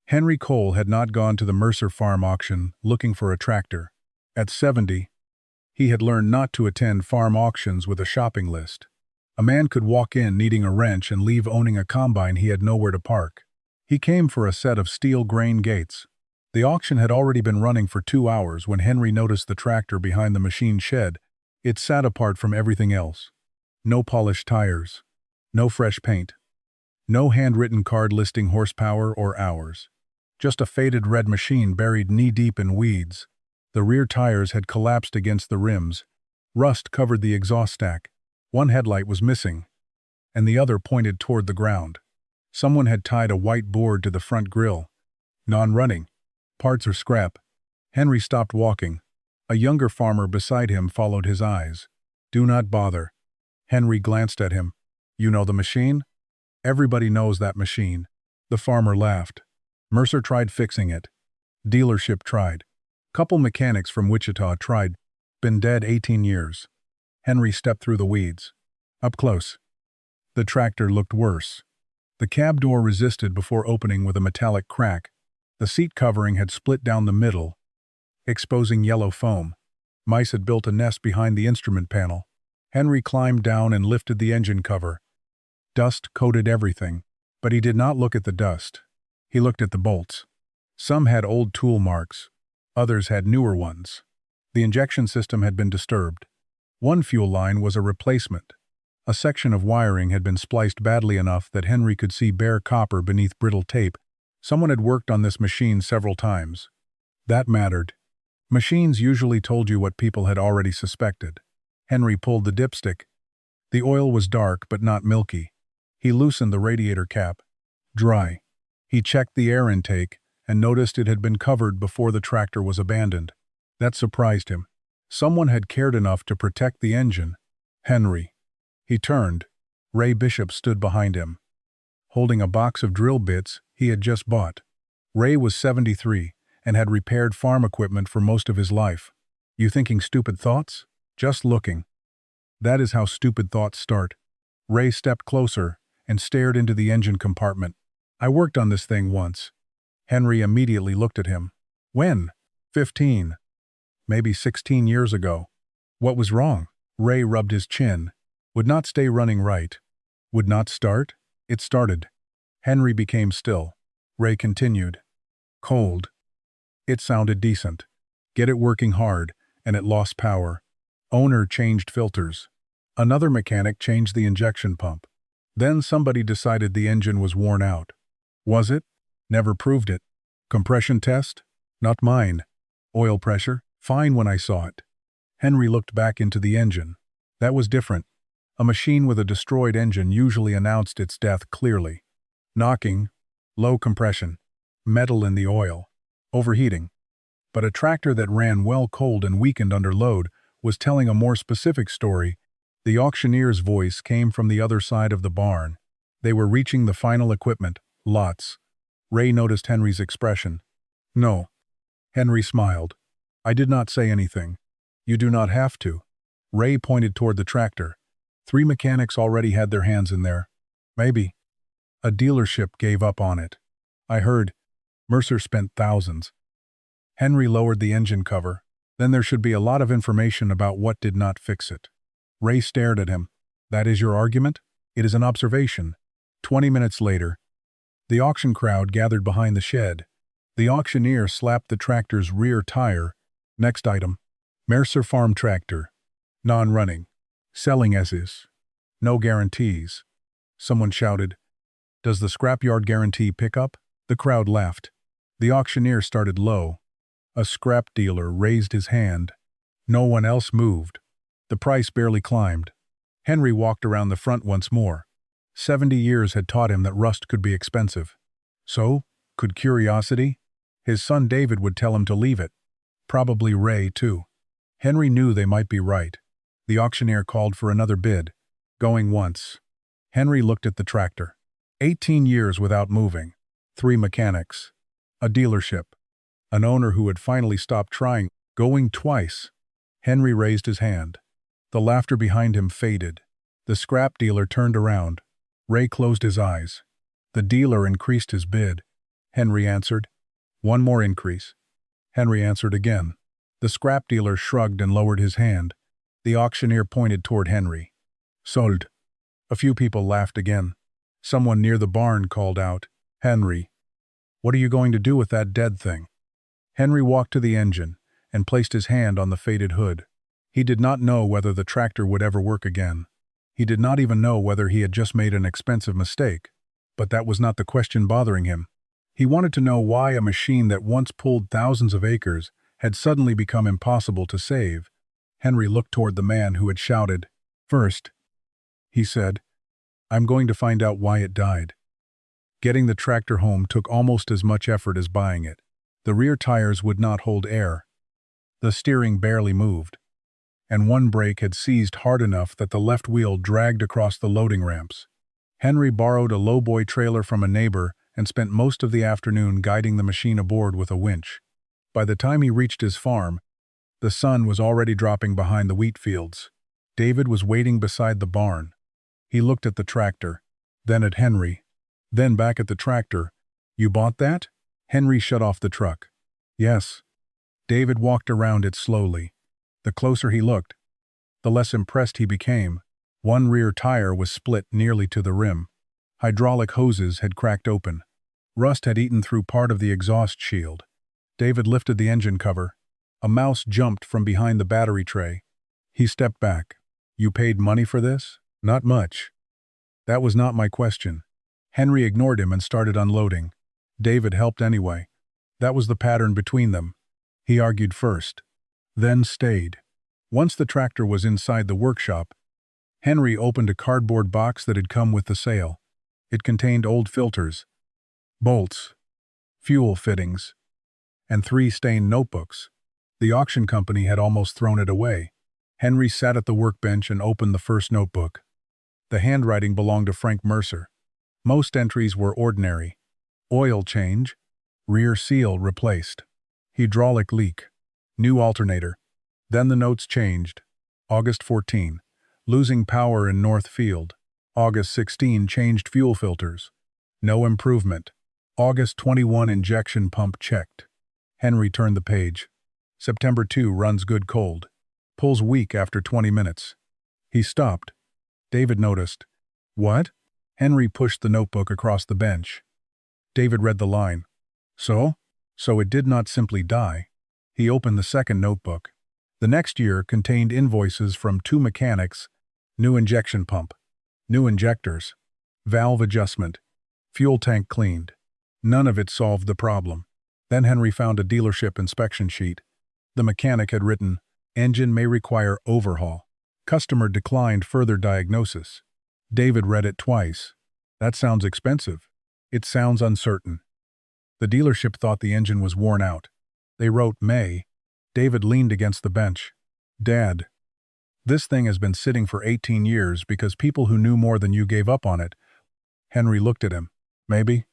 Henry Cole had not gone to the Mercer farm auction looking for a tractor. At 70, he had learned not to attend farm auctions with a shopping list. A man could walk in needing a wrench and leave owning a combine he had nowhere to park. He came for a set of steel grain gates. The auction had already been running for 2 hours when Henry noticed the tractor behind the machine shed. It sat apart from everything else. No polished tires. No fresh paint. No handwritten card listing horsepower or hours. Just a faded red machine buried knee-deep in weeds. The rear tires had collapsed against the rims. Rust covered the exhaust stack. One headlight was missing, and the other pointed toward the ground. Someone had tied a white board to the front grille. Non-running. Parts or scrap. Henry stopped walking. A younger farmer beside him followed his eyes. "Do not bother." Henry glanced at him. "You know the machine?" "Everybody knows that machine." The farmer laughed. "Mercer tried fixing it. Dealership tried. Couple mechanics from Wichita tried. Been dead 18 years. Henry stepped through the weeds. Up close. The tractor looked worse. The cab door resisted before opening with a metallic crack. The seat covering had split down the middle, exposing yellow foam. Mice had built a nest behind the instrument panel. Henry climbed down and lifted the engine cover. Dust coated everything, but he did not look at the dust. He looked at the bolts. Some had old tool marks. Others had newer ones. The injection system had been disturbed. One fuel line was a replacement. A section of wiring had been spliced badly enough that Henry could see bare copper beneath brittle tape. Someone had worked on this machine several times. That mattered. Machines usually told you what people had already suspected. Henry pulled the dipstick. The oil was dark but not milky. He loosened the radiator cap. Dry. He checked the air intake and noticed it had been covered before the tractor was abandoned. That surprised him. Someone had cared enough to protect the engine. Henry. He turned. Ray Bishop stood behind him, holding a box of drill bits he had just bought. Ray was 73 and had repaired farm equipment for most of his life. "You thinking stupid thoughts?" "Just looking." That is how stupid thoughts start. Ray stepped closer and stared into the engine compartment. "I worked on this thing once." Henry immediately looked at him. "When?" 15. Maybe 16 years ago. "What was wrong?" Ray rubbed his chin. "Would not stay running right." "Would not start?" "It started." Henry became still. Ray continued. "Cold." It sounded decent. "Get it working hard, and it lost power. Owner changed filters. Another mechanic changed the injection pump. Then somebody decided the engine was worn out." "Was it?" "Never proved it." "Compression test?" "Not mine." "Oil pressure?" "Fine when I saw it." Henry looked back into the engine. That was different. A machine with a destroyed engine usually announced its death clearly. Knocking, low compression, metal in the oil, overheating. But a tractor that ran well cold and weakened under load was telling a more specific story. The auctioneer's voice came from the other side of the barn. They were reaching the final equipment, lots. Ray noticed Henry's expression. "No." Henry smiled. "I did not say anything." "You do not have to." Ray pointed toward the tractor. 3 mechanics already had their hands in there. "Maybe." "A dealership gave up on it. I heard. Mercer spent thousands." Henry lowered the engine cover. "Then there should be a lot of information about what did not fix it." Ray stared at him. "That is your argument?" "It is an observation." 20 minutes later, the auction crowd gathered behind the shed. The auctioneer slapped the tractor's rear tire. Next item. Mercer farm tractor. Non-running. Selling as is. No guarantees. Someone shouted, "Does the scrapyard guarantee pickup?" The crowd laughed. The auctioneer started low. A scrap dealer raised his hand. No one else moved. The price barely climbed. Henry walked around the front once more. 70 years had taught him that rust could be expensive. So, could curiosity? His son David would tell him to leave it. Probably Ray, too. Henry knew they might be right. The auctioneer called for another bid. Going once. Henry looked at the tractor. 18 years without moving. 3 mechanics. A dealership. An owner who had finally stopped trying. Going twice. Henry raised his hand. The laughter behind him faded. The scrap dealer turned around. Ray closed his eyes. The dealer increased his bid. Henry answered. One more increase. Henry answered again. The scrap dealer shrugged and lowered his hand. The auctioneer pointed toward Henry. Sold. A few people laughed again. Someone near the barn called out, Henry, what are you going to do with that dead thing? Henry walked to the engine and placed his hand on the faded hood. He did not know whether the tractor would ever work again. He did not even know whether he had just made an expensive mistake. But that was not the question bothering him. He wanted to know why a machine that once pulled thousands of acres had suddenly become impossible to save. Henry looked toward the man who had shouted, First, he said, I'm going to find out why it died. Getting the tractor home took almost as much effort as buying it. The rear tires would not hold air. The steering barely moved, and one brake had seized hard enough that the left wheel dragged across the loading ramps. Henry borrowed a lowboy trailer from a neighbor and spent most of the afternoon guiding the machine aboard with a winch. By the time he reached his farm, the sun was already dropping behind the wheat fields. David was waiting beside the barn. He looked at the tractor, then at Henry, then back at the tractor. You bought that? Henry shut off the truck. Yes. David walked around it slowly. The closer he looked, the less impressed he became. One rear tire was split nearly to the rim. Hydraulic hoses had cracked open. Rust had eaten through part of the exhaust shield. David lifted the engine cover. A mouse jumped from behind the battery tray. He stepped back. You paid money for this? Not much. That was not my question. Henry ignored him and started unloading. David helped anyway. That was the pattern between them. He argued first, then stayed. Once the tractor was inside the workshop, Henry opened a cardboard box that had come with the sale. It contained old filters, bolts, fuel fittings, and 3 stained notebooks. The auction company had almost thrown it away. Henry sat at the workbench and opened the first notebook. The handwriting belonged to Frank Mercer. Most entries were ordinary. Oil change, rear seal replaced, hydraulic leak, new alternator. Then the notes changed. August 14, losing power in North Field. August 16, changed fuel filters. No improvement. August 21, injection pump checked. Henry turned the page. September 2, runs good cold. Pulls weak after 20 minutes. He stopped. David noticed. What? Henry pushed the notebook across the bench. David read the line. So it did not simply die. He opened the second notebook. The next year contained invoices from 2 mechanics, new injection pump, new injectors, valve adjustment, fuel tank cleaned. None of it solved the problem. Then Henry found a dealership inspection sheet. The mechanic had written, engine may require overhaul. Customer declined further diagnosis. David read it twice. That sounds expensive. It sounds uncertain. The dealership thought the engine was worn out. They wrote May. David leaned against the bench. Dad, this thing has been sitting for 18 years because people who knew more than you gave up on it. Henry looked at him. Maybe?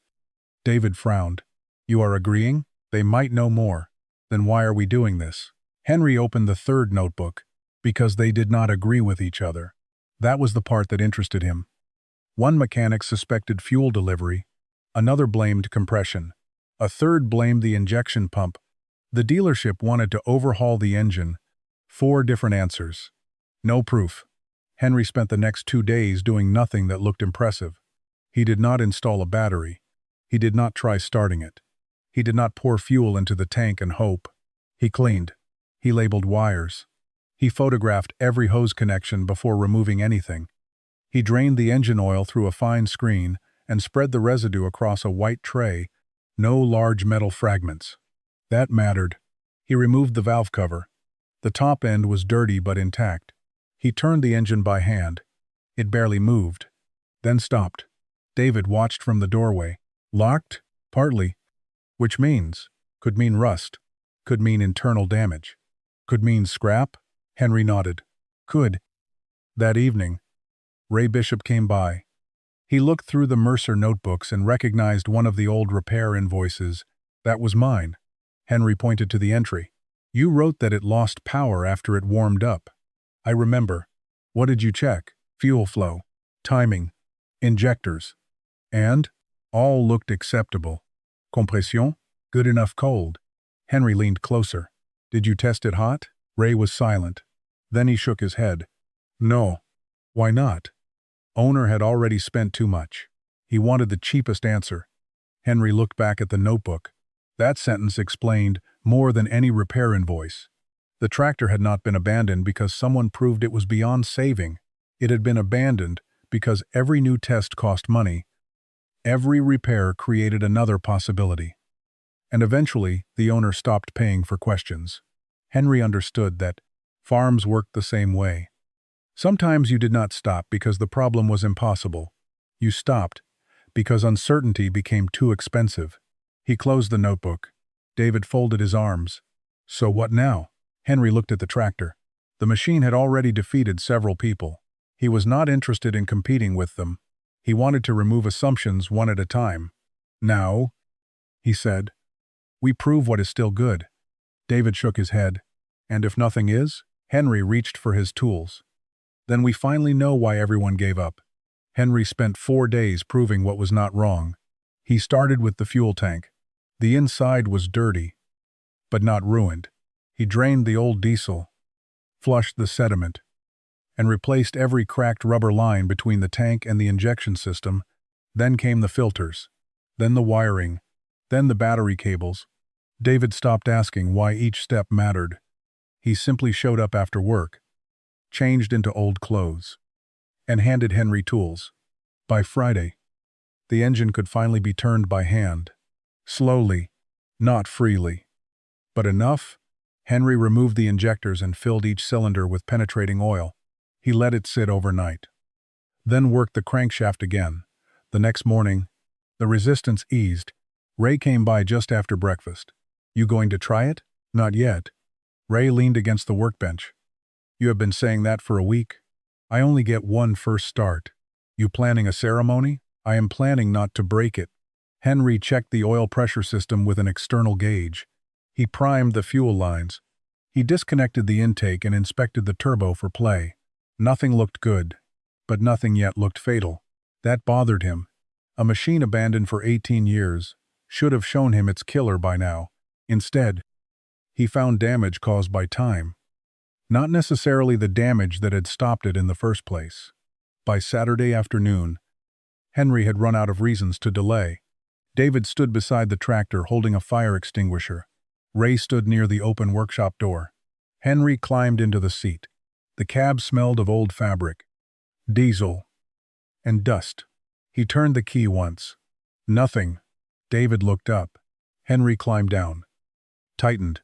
David frowned. You are agreeing? They might know more. Then why are we doing this? Henry opened the third notebook. Because they did not agree with each other. That was the part that interested him. One mechanic suspected fuel delivery. Another blamed compression. A third blamed the injection pump. The dealership wanted to overhaul the engine. 4 different answers. No proof. Henry spent the next 2 days doing nothing that looked impressive. He did not install a battery. He did not try starting it. He did not pour fuel into the tank and hope. He cleaned. He labeled wires. He photographed every hose connection before removing anything. He drained the engine oil through a fine screen and spread the residue across a white tray. No large metal fragments. That mattered. He removed the valve cover. The top end was dirty but intact. He turned the engine by hand. It barely moved, then stopped. David watched from the doorway. Locked? Partly. Which means? Could mean rust. Could mean internal damage. Could mean scrap? Henry nodded. Could. That evening, Ray Bishop came by. He looked through the Mercer notebooks and recognized one of the old repair invoices. That was mine. Henry pointed to the entry. You wrote that it lost power after it warmed up. I remember. What did you check? Fuel flow, timing, injectors. And? All looked acceptable. Compression? Good enough cold. Henry leaned closer. Did you test it hot? Ray was silent. Then he shook his head. No. Why not? Owner had already spent too much. He wanted the cheapest answer. Henry looked back at the notebook. That sentence explained more than any repair invoice. The tractor had not been abandoned because someone proved it was beyond saving. It had been abandoned because every new test cost money. Every repair created another possibility. And eventually, the owner stopped paying for questions. Henry understood that farms worked the same way. Sometimes you did not stop because the problem was impossible. You stopped because uncertainty became too expensive. He closed the notebook. David folded his arms. So what now? Henry looked at the tractor. The machine had already defeated several people. He was not interested in competing with them. He wanted to remove assumptions one at a time. Now, he said, we prove what is still good. David shook his head. And if nothing is? Henry reached for his tools. Then we finally know why everyone gave up. Henry spent 4 days proving what was not wrong. He started with the fuel tank. The inside was dirty, but not ruined. He drained the old diesel, flushed the sediment, and replaced every cracked rubber line between the tank and the injection system. Then came the filters, then the wiring, then the battery cables. David stopped asking why each step mattered. He simply showed up after work, changed into old clothes, and handed Henry tools. By Friday, the engine could finally be turned by hand. Slowly, not freely, but enough. Henry removed the injectors and filled each cylinder with penetrating oil. He let it sit overnight. Then worked the crankshaft again. The next morning, the resistance eased. Ray came by just after breakfast. You going to try it? Not yet. Ray leaned against the workbench. You have been saying that for a week. I only get one first start. You planning a ceremony? I am planning not to break it. Henry checked the oil pressure system with an external gauge. He primed the fuel lines. He disconnected the intake and inspected the turbo for play. Nothing looked good, but nothing yet looked fatal. That bothered him. A machine abandoned for 18 years should have shown him its killer by now. Instead, he found damage caused by time. Not necessarily the damage that had stopped it in the first place. By Saturday afternoon, Henry had run out of reasons to delay. David stood beside the tractor holding a fire extinguisher. Ray stood near the open workshop door. Henry climbed into the seat. The cab smelled of old fabric, diesel, and dust. He turned the key once. Nothing. David looked up. Henry climbed down. Tightened.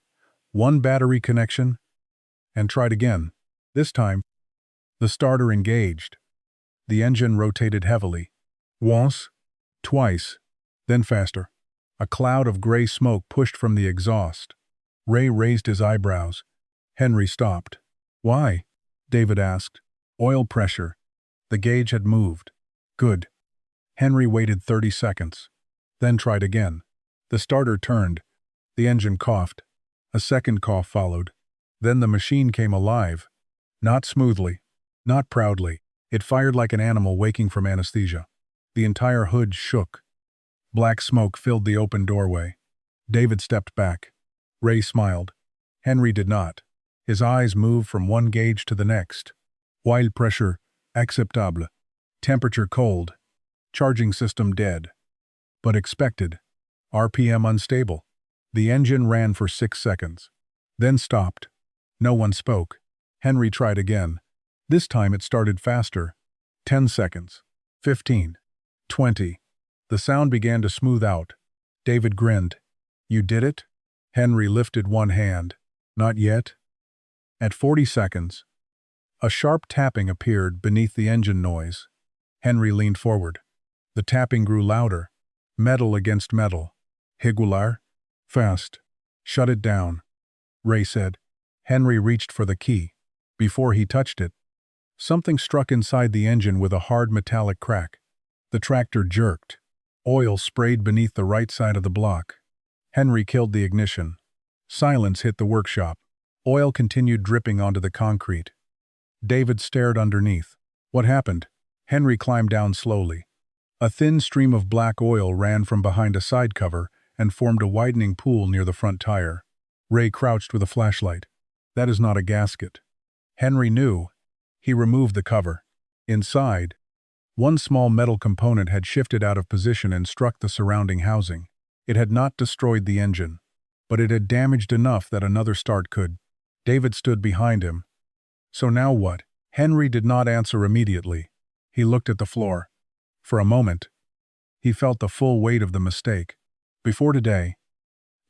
One battery connection, and tried again. This time, the starter engaged. The engine rotated heavily. Once, twice, then faster. A cloud of gray smoke pushed from the exhaust. Ray raised his eyebrows. Henry stopped. Why? David asked. Oil pressure. The gauge had moved. Good. Henry waited 30 seconds. Then tried again. The starter turned. The engine coughed. A second cough followed. Then the machine came alive. Not smoothly. Not proudly. It fired like an animal waking from anesthesia. The entire hood shook. Black smoke filled the open doorway. David stepped back. Ray smiled. Henry did not. His eyes moved from one gauge to the next. Oil pressure, acceptable. Temperature cold. Charging system dead. But expected. RPM unstable. The engine ran for 6 seconds. Then stopped. No one spoke. Henry tried again. This time it started faster. 10 seconds. 15. 20. The sound began to smooth out. David grinned. You did it? Henry lifted one hand. Not yet. At 40 seconds, a sharp tapping appeared beneath the engine noise. Henry leaned forward. The tapping grew louder. Metal against metal. Higular. Fast. Shut it down, Ray said. Henry reached for the key. Before he touched it, something struck inside the engine with a hard metallic crack. The tractor jerked. Oil sprayed beneath the right side of the block. Henry killed the ignition. Silence hit the workshop. Oil continued dripping onto the concrete. David stared underneath. What happened? Henry climbed down slowly. A thin stream of black oil ran from behind a side cover and formed a widening pool near the front tire. Ray crouched with a flashlight. That is not a gasket. Henry knew. He removed the cover. Inside, one small metal component had shifted out of position and struck the surrounding housing. It had not destroyed the engine, but it had damaged enough that another start could. David stood behind him. So now what? Henry did not answer immediately. He looked at the floor. For a moment, he felt the full weight of the mistake. Before today,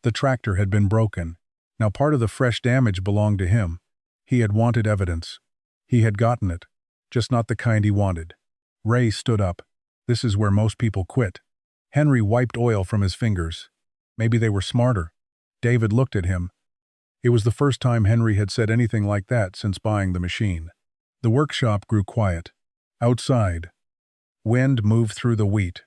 the tractor had been broken. Now part of the fresh damage belonged to him. He had wanted evidence. He had gotten it, just not the kind he wanted. Ray stood up. This is where most people quit. Henry wiped oil from his fingers. Maybe they were smarter. David looked at him. It was the first time Henry had said anything like that since buying the machine. The workshop grew quiet. Outside, wind moved through the wheat.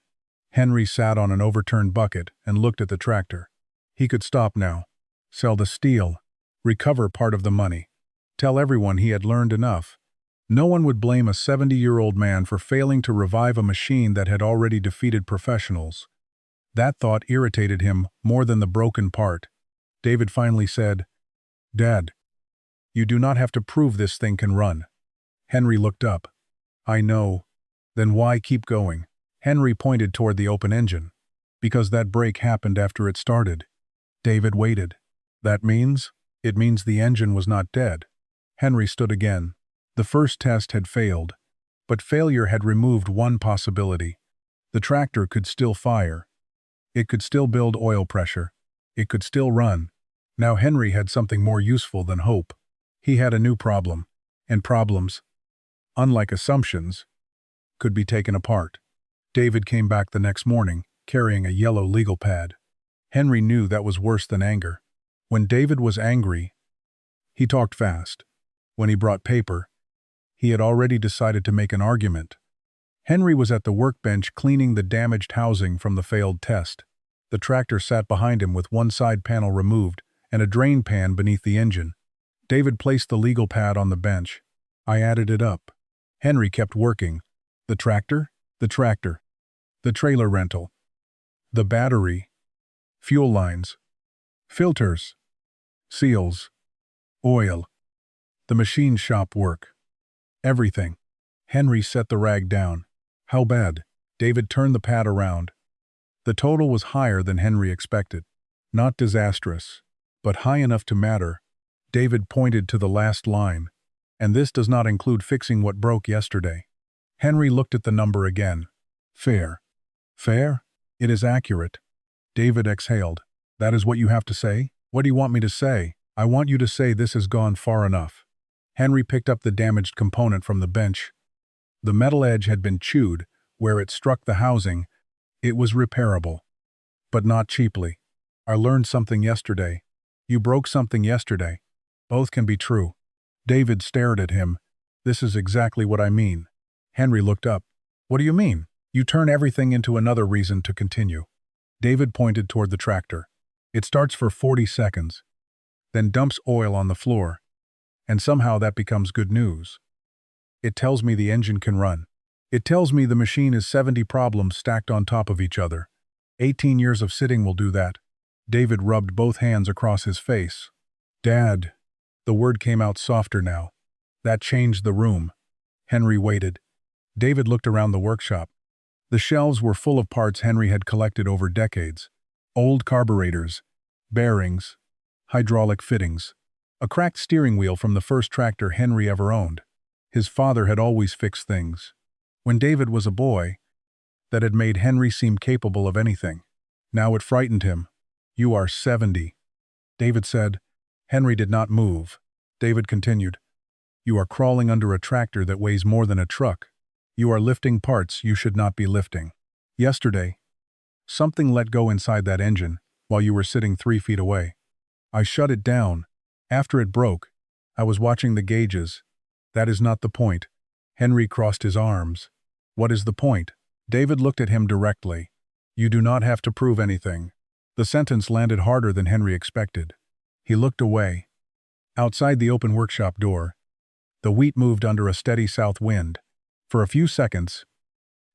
Henry sat on an overturned bucket and looked at the tractor. He could stop now, sell the steel, recover part of the money, tell everyone he had learned enough. No one would blame a 70-year-old man for failing to revive a machine that had already defeated professionals. That thought irritated him more than the broken part. David finally said, "Dad, you do not have to prove this thing can run." Henry looked up. "I know. Then why keep going?" Henry pointed toward the open engine. "Because that break happened after it started." David waited. "That means?" "It means the engine was not dead." Henry stood again. The first test had failed, but failure had removed one possibility. The tractor could still fire. It could still build oil pressure. It could still run. Now Henry had something more useful than hope. He had a new problem, and problems, unlike assumptions, could be taken apart. David came back the next morning, carrying a yellow legal pad. Henry knew that was worse than anger. When David was angry, he talked fast. When he brought paper, he had already decided to make an argument. Henry was at the workbench cleaning the damaged housing from the failed test. The tractor sat behind him with one side panel removed and a drain pan beneath the engine. David placed the legal pad on the bench. "I added it up." Henry kept working. The tractor, the trailer rental, the battery, fuel lines, filters, seals, oil, the machine shop work. Everything. Henry set the rag down. "How bad?" David turned the pad around. The total was higher than Henry expected. Not disastrous, but high enough to matter. David pointed to the last line. "And this does not include fixing what broke yesterday." Henry looked at the number again. "Fair." "Fair? It is accurate." David exhaled. "That is what you have to say?" "What do you want me to say?" "I want you to say this has gone far enough." Henry picked up the damaged component from the bench. The metal edge had been chewed. Where it struck the housing, it was repairable. But not cheaply. "I learned something yesterday." "You broke something yesterday." "Both can be true." David stared at him. "This is exactly what I mean." Henry looked up. "What do you mean?" "You turn everything into another reason to continue." David pointed toward the tractor. "It starts for 40 seconds, then dumps oil on the floor. And somehow that becomes good news. It tells me the engine can run. It tells me the machine is 70 problems stacked on top of each other. 18 years of sitting will do that." David rubbed both hands across his face. "Dad." The word came out softer now. That changed the room. Henry waited. David looked around the workshop. The shelves were full of parts Henry had collected over decades. Old carburetors, bearings, hydraulic fittings. A cracked steering wheel from the first tractor Henry ever owned. His father had always fixed things. When David was a boy, that had made Henry seem capable of anything. Now it frightened him. "You are 70. David said. Henry did not move. David continued. "You are crawling under a tractor that weighs more than a truck. You are lifting parts you should not be lifting. Yesterday, something let go inside that engine while you were sitting 3 feet away. I shut it down. After it broke, I was watching the gauges. That is not the point." Henry crossed his arms. "What is the point?" David looked at him directly. "You do not have to prove anything." The sentence landed harder than Henry expected. He looked away. Outside the open workshop door, the wheat moved under a steady south wind. For a few seconds,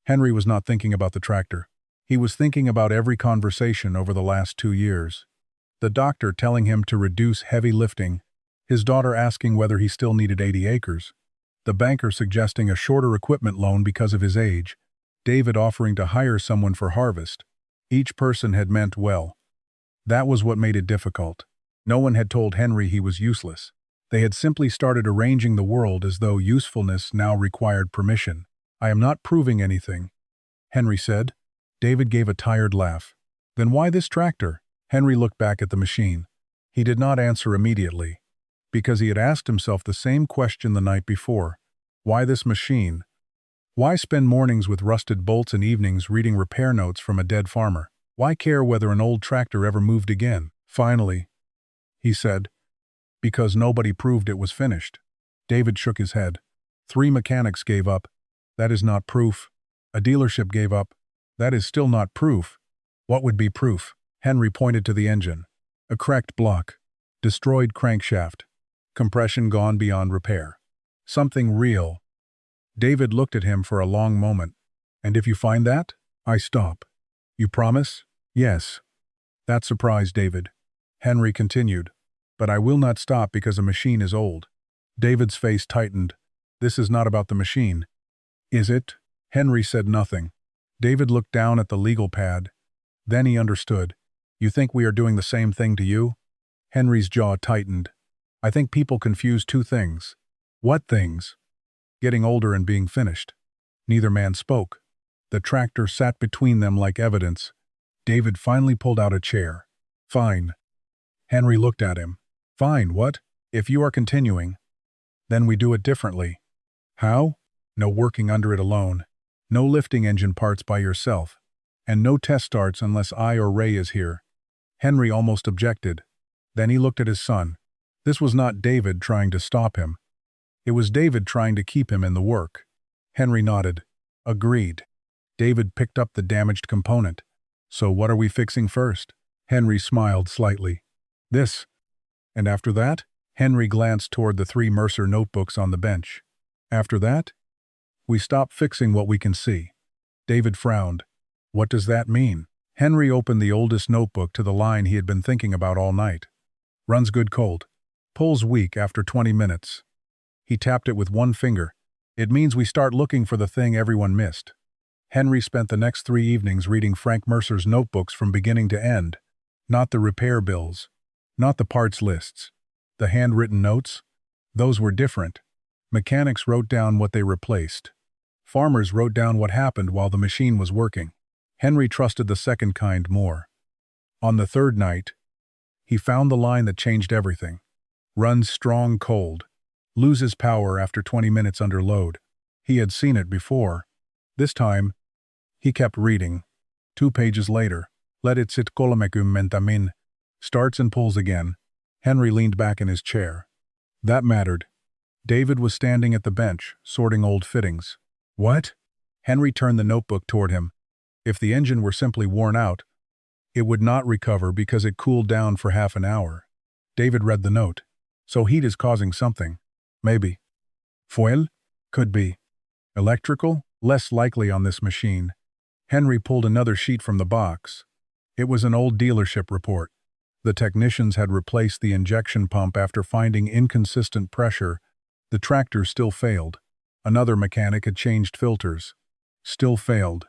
Henry was not thinking about the tractor. He was thinking about every conversation over the last 2 years. The doctor telling him to reduce heavy lifting, his daughter asking whether he still needed 80 acres, the banker suggesting a shorter equipment loan because of his age, David offering to hire someone for harvest. Each person had meant well. That was what made it difficult. No one had told Henry he was useless. They had simply started arranging the world as though usefulness now required permission. "I am not proving anything," Henry said. David gave a tired laugh. "Then why this tractor?" Henry looked back at the machine. He did not answer immediately, because he had asked himself the same question the night before. Why this machine? Why spend mornings with rusted bolts and evenings reading repair notes from a dead farmer? Why care whether an old tractor ever moved again? Finally, he said, "Because nobody proved it was finished." David shook his head. 3 mechanics gave up. That is not proof. A dealership gave up. That is still not proof. What would be proof? Henry pointed to the engine. A cracked block. Destroyed crankshaft. Compression gone beyond repair. Something real. David looked at him for a long moment. "And if you find that, I stop. You promise?" "Yes." That surprised David. Henry continued, "But I will not stop because a machine is old." David's face tightened. "This is not about the machine." "Is it?" Henry said nothing. David looked down at the legal pad. Then he understood. "You think we are doing the same thing to you?" Henry's jaw tightened. "I think people confuse 2 things." "What things?" "Getting older and being finished." Neither man spoke. The tractor sat between them like evidence. David finally pulled out a chair. "Fine." Henry looked at him. "Fine, what? If you are continuing, then we do it differently." "How?" "No working under it alone. No lifting engine parts by yourself. And no test starts unless I or Ray is here." Henry almost objected. Then he looked at his son. This was not David trying to stop him. It was David trying to keep him in the work. Henry nodded. "Agreed." David picked up the damaged component. "So what are we fixing first?" Henry smiled slightly. "This." "And after that?" Henry glanced toward the 3 Mercer notebooks on the bench. "After that? We stop fixing what we can see." David frowned. "What does that mean?" Henry opened the oldest notebook to the line he had been thinking about all night. "Runs good cold. Pulls weak after 20 minutes. He tapped it with one finger. "It means we start looking for the thing everyone missed." Henry spent the next 3 evenings reading Frank Mercer's notebooks from beginning to end. Not the repair bills. Not the parts lists. The handwritten notes. Those were different. Mechanics wrote down what they replaced. Farmers wrote down what happened while the machine was working. Henry trusted the second kind more. On the 3rd night, he found the line that changed everything. "Runs strong cold. Loses power after 20 minutes under load." He had seen it before. This time, he kept reading. 2 pages later, "Let it sit colomecum mentamin." Starts and pulls again. Henry leaned back in his chair. That mattered. David was standing at the bench, sorting old fittings. "What?" Henry turned the notebook toward him. "If the engine were simply worn out, it would not recover because it cooled down for half an hour." David read the note. "So heat is causing something." "Maybe." "Foil?" "Could be." "Electrical?" "Less likely on this machine." Henry pulled another sheet from the box. It was an old dealership report. The technicians had replaced the injection pump after finding inconsistent pressure. The tractor still failed. Another mechanic had changed filters. Still failed.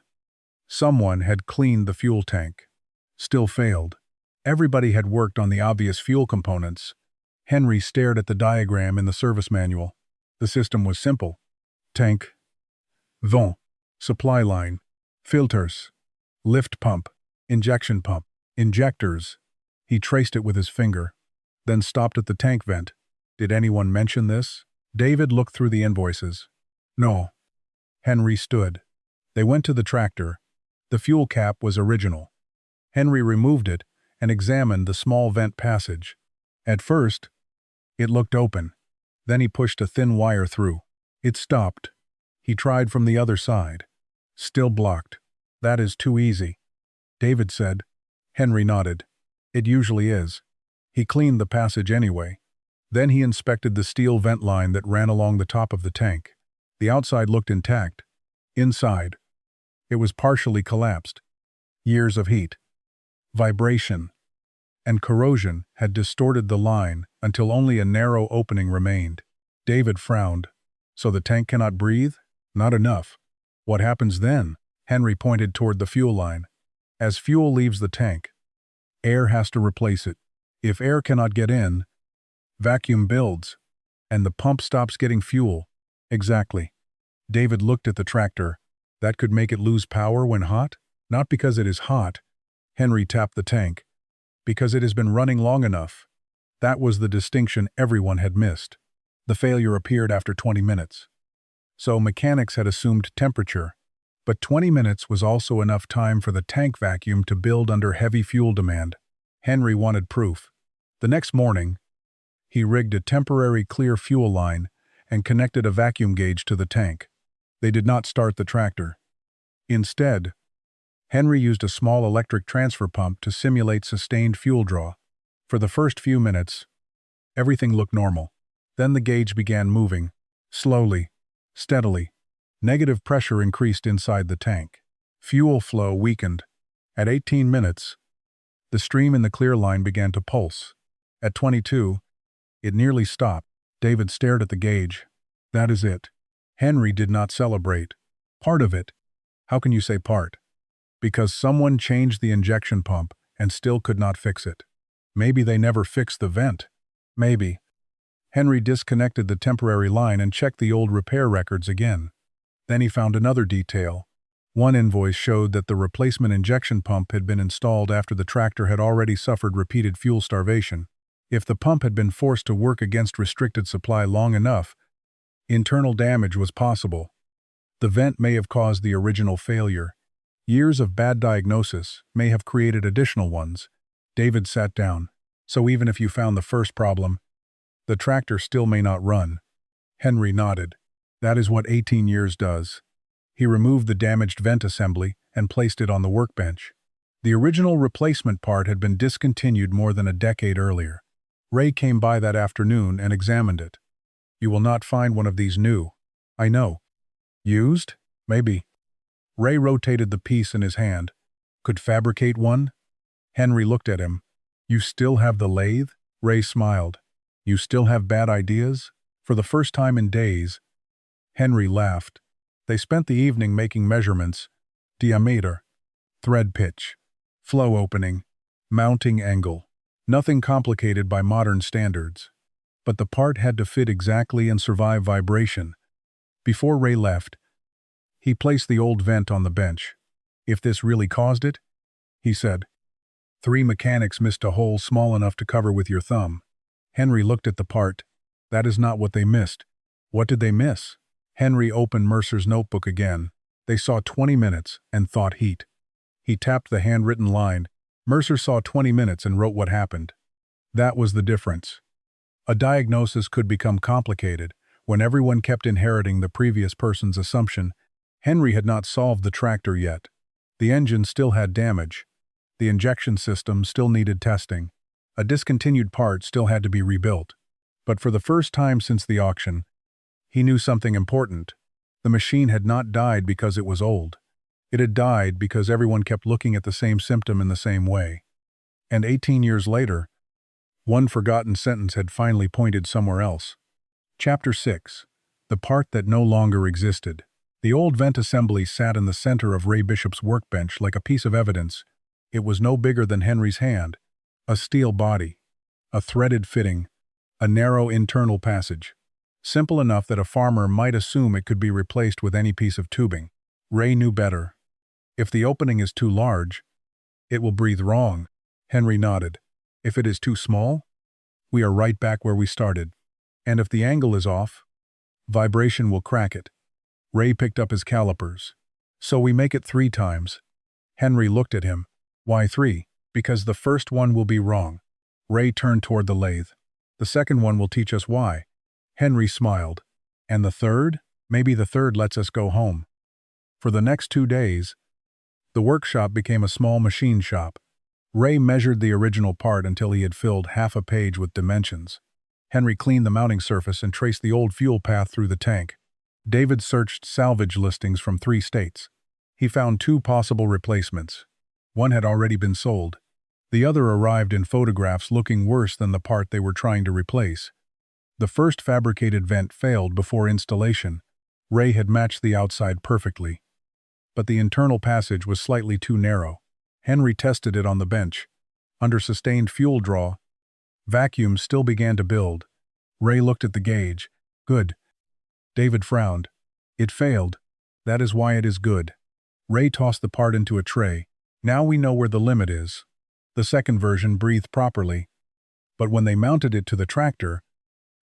Someone had cleaned the fuel tank. Still failed. Everybody had worked on the obvious fuel components. Henry stared at the diagram in the service manual. The system was simple. Tank. Vent. Supply line. Filters. Lift pump. Injection pump. Injectors. He traced it with his finger, then stopped at the tank vent. Did anyone mention this? David looked through the invoices. No. Henry stood. They went to the tractor. The fuel cap was original. Henry removed it and examined the small vent passage. At first, it looked open. Then he pushed a thin wire through. It stopped. He tried from the other side. Still blocked. "That is too easy," David said. Henry nodded. "It usually is." He cleaned the passage anyway. Then he inspected the steel vent line that ran along the top of the tank. The outside looked intact. Inside, it was partially collapsed. Years of heat, vibration, and corrosion had distorted the line until only a narrow opening remained. David frowned. So the tank cannot breathe? Not enough. What happens then? Henry pointed toward the fuel line. As fuel leaves the tank, air has to replace it. If air cannot get in, vacuum builds, and the pump stops getting fuel. Exactly. David looked at the tractor. That could make it lose power when hot? Not because it is hot. Henry tapped the tank. Because it has been running long enough. That was the distinction everyone had missed. The failure appeared after 20 minutes. So mechanics had assumed temperature. But 20 minutes was also enough time for the tank vacuum to build under heavy fuel demand. Henry wanted proof. The next morning, he rigged a temporary clear fuel line and connected a vacuum gauge to the tank. They did not start the tractor. Instead, Henry used a small electric transfer pump to simulate sustained fuel draw. For the first few minutes, everything looked normal. Then the gauge began moving, slowly, steadily. Negative pressure increased inside the tank. Fuel flow weakened. At 18 minutes, the stream in the clear line began to pulse. At 22, it nearly stopped. David stared at the gauge. That is it. Henry did not celebrate. Part of it. How can you say part? Because someone changed the injection pump and still could not fix it. Maybe they never fixed the vent. Maybe. Henry disconnected the temporary line and checked the old repair records again. Then he found another detail. One invoice showed that the replacement injection pump had been installed after the tractor had already suffered repeated fuel starvation. If the pump had been forced to work against restricted supply long enough, internal damage was possible. The vent may have caused the original failure. Years of bad diagnosis may have created additional ones. David sat down. So even if you found the first problem, the tractor still may not run. Henry nodded. That is what 18 years does. He removed the damaged vent assembly and placed it on the workbench. The original replacement part had been discontinued more than a decade earlier. Ray came by that afternoon and examined it. You will not find one of these new. I know. Used? Maybe. Ray rotated the piece in his hand. Could fabricate one? Henry looked at him. You still have the lathe? Ray smiled. You still have bad ideas? For the first time in days, Henry laughed. They spent the evening making measurements, diameter, thread pitch, flow opening, mounting angle. Nothing complicated by modern standards. But the part had to fit exactly and survive vibration. Before Ray left, he placed the old vent on the bench. If this really caused it, he said. 3 mechanics missed a hole small enough to cover with your thumb. Henry looked at the part. That is not what they missed. What did they miss? Henry opened Mercer's notebook again. They saw 20 minutes and thought heat. He tapped the handwritten line. Mercer saw 20 minutes and wrote what happened. That was the difference. A diagnosis could become complicated when everyone kept inheriting the previous person's assumption. Henry had not solved the tractor yet. The engine still had damage. The injection system still needed testing. A discontinued part still had to be rebuilt. But for the first time since the auction, he knew something important. The machine had not died because it was old. It had died because everyone kept looking at the same symptom in the same way. And 18 years later, one forgotten sentence had finally pointed somewhere else. Chapter 6. The part that no longer existed. The old vent assembly sat in the center of Ray Bishop's workbench like a piece of evidence. It was no bigger than Henry's hand. A steel body, a threaded fitting, a narrow internal passage. Simple enough that a farmer might assume it could be replaced with any piece of tubing. Ray knew better. If the opening is too large, it will breathe wrong. Henry nodded. If it is too small, we are right back where we started. And if the angle is off, vibration will crack it. Ray picked up his calipers. So we make it 3 times. Henry looked at him. Why 3? Because the first one will be wrong. Ray turned toward the lathe. The second one will teach us why. Henry smiled. And the third? Maybe the third lets us go home. For the next 2 days, the workshop became a small machine shop. Ray measured the original part until he had filled half a page with dimensions. Henry cleaned the mounting surface and traced the old fuel path through the tank. David searched salvage listings from 3 states. He found 2 possible replacements. One had already been sold. The other arrived in photographs looking worse than the part they were trying to replace. The first fabricated vent failed before installation. Ray had matched the outside perfectly, but the internal passage was slightly too narrow. Henry tested it on the bench. Under sustained fuel draw, vacuums still began to build. Ray looked at the gauge. Good. David frowned. It failed. That is why it is good. Ray tossed the part into a tray. Now we know where the limit is. The second version breathed properly, but when they mounted it to the tractor,